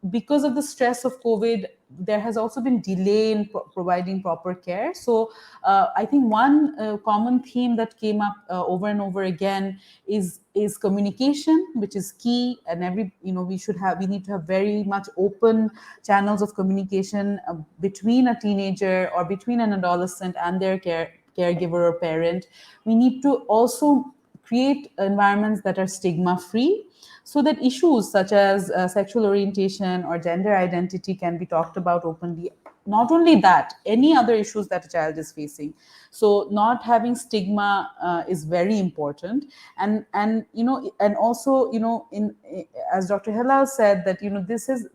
[SPEAKER 1] because of the stress of COVID, there has also been delay in providing proper care. So I think one common theme that came up over and over again is communication, which is key. And we need to have very much open channels of communication between a teenager or between an adolescent and their caregiver or parent. We need to also create environments that are stigma free, so that issues such as sexual orientation or gender identity can be talked about openly. Not only that, any other issues that a child is facing. So not having stigma is very important. And also as Dr. Helal said, that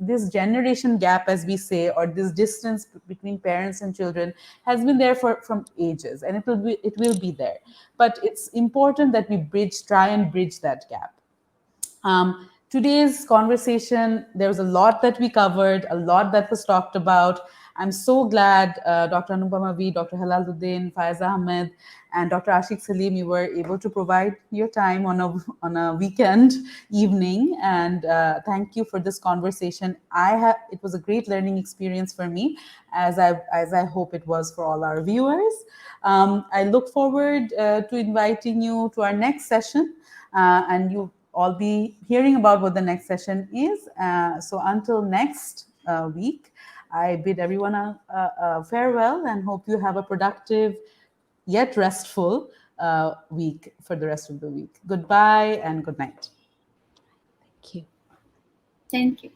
[SPEAKER 1] this generation gap, as we say, or this distance between parents and children has been there from ages, and it will be there. But it's important that we try and bridge that gap. Today's conversation, there was a lot that we covered, a lot that was talked about. I'm so glad Dr. Anupama V, Dr. Helaluddin, Faiz Ahmed, and Dr. Ashik Salim, you were able to provide your time on a weekend evening. And thank you for this conversation. It was a great learning experience for me, as I hope it was for all our viewers. I look forward to inviting you to our next session, and you all be hearing about what the next session is. So until next week, I bid everyone a farewell and hope you have a productive yet restful week for the rest of the week. Goodbye and good night.
[SPEAKER 2] Thank you.
[SPEAKER 3] Thank you.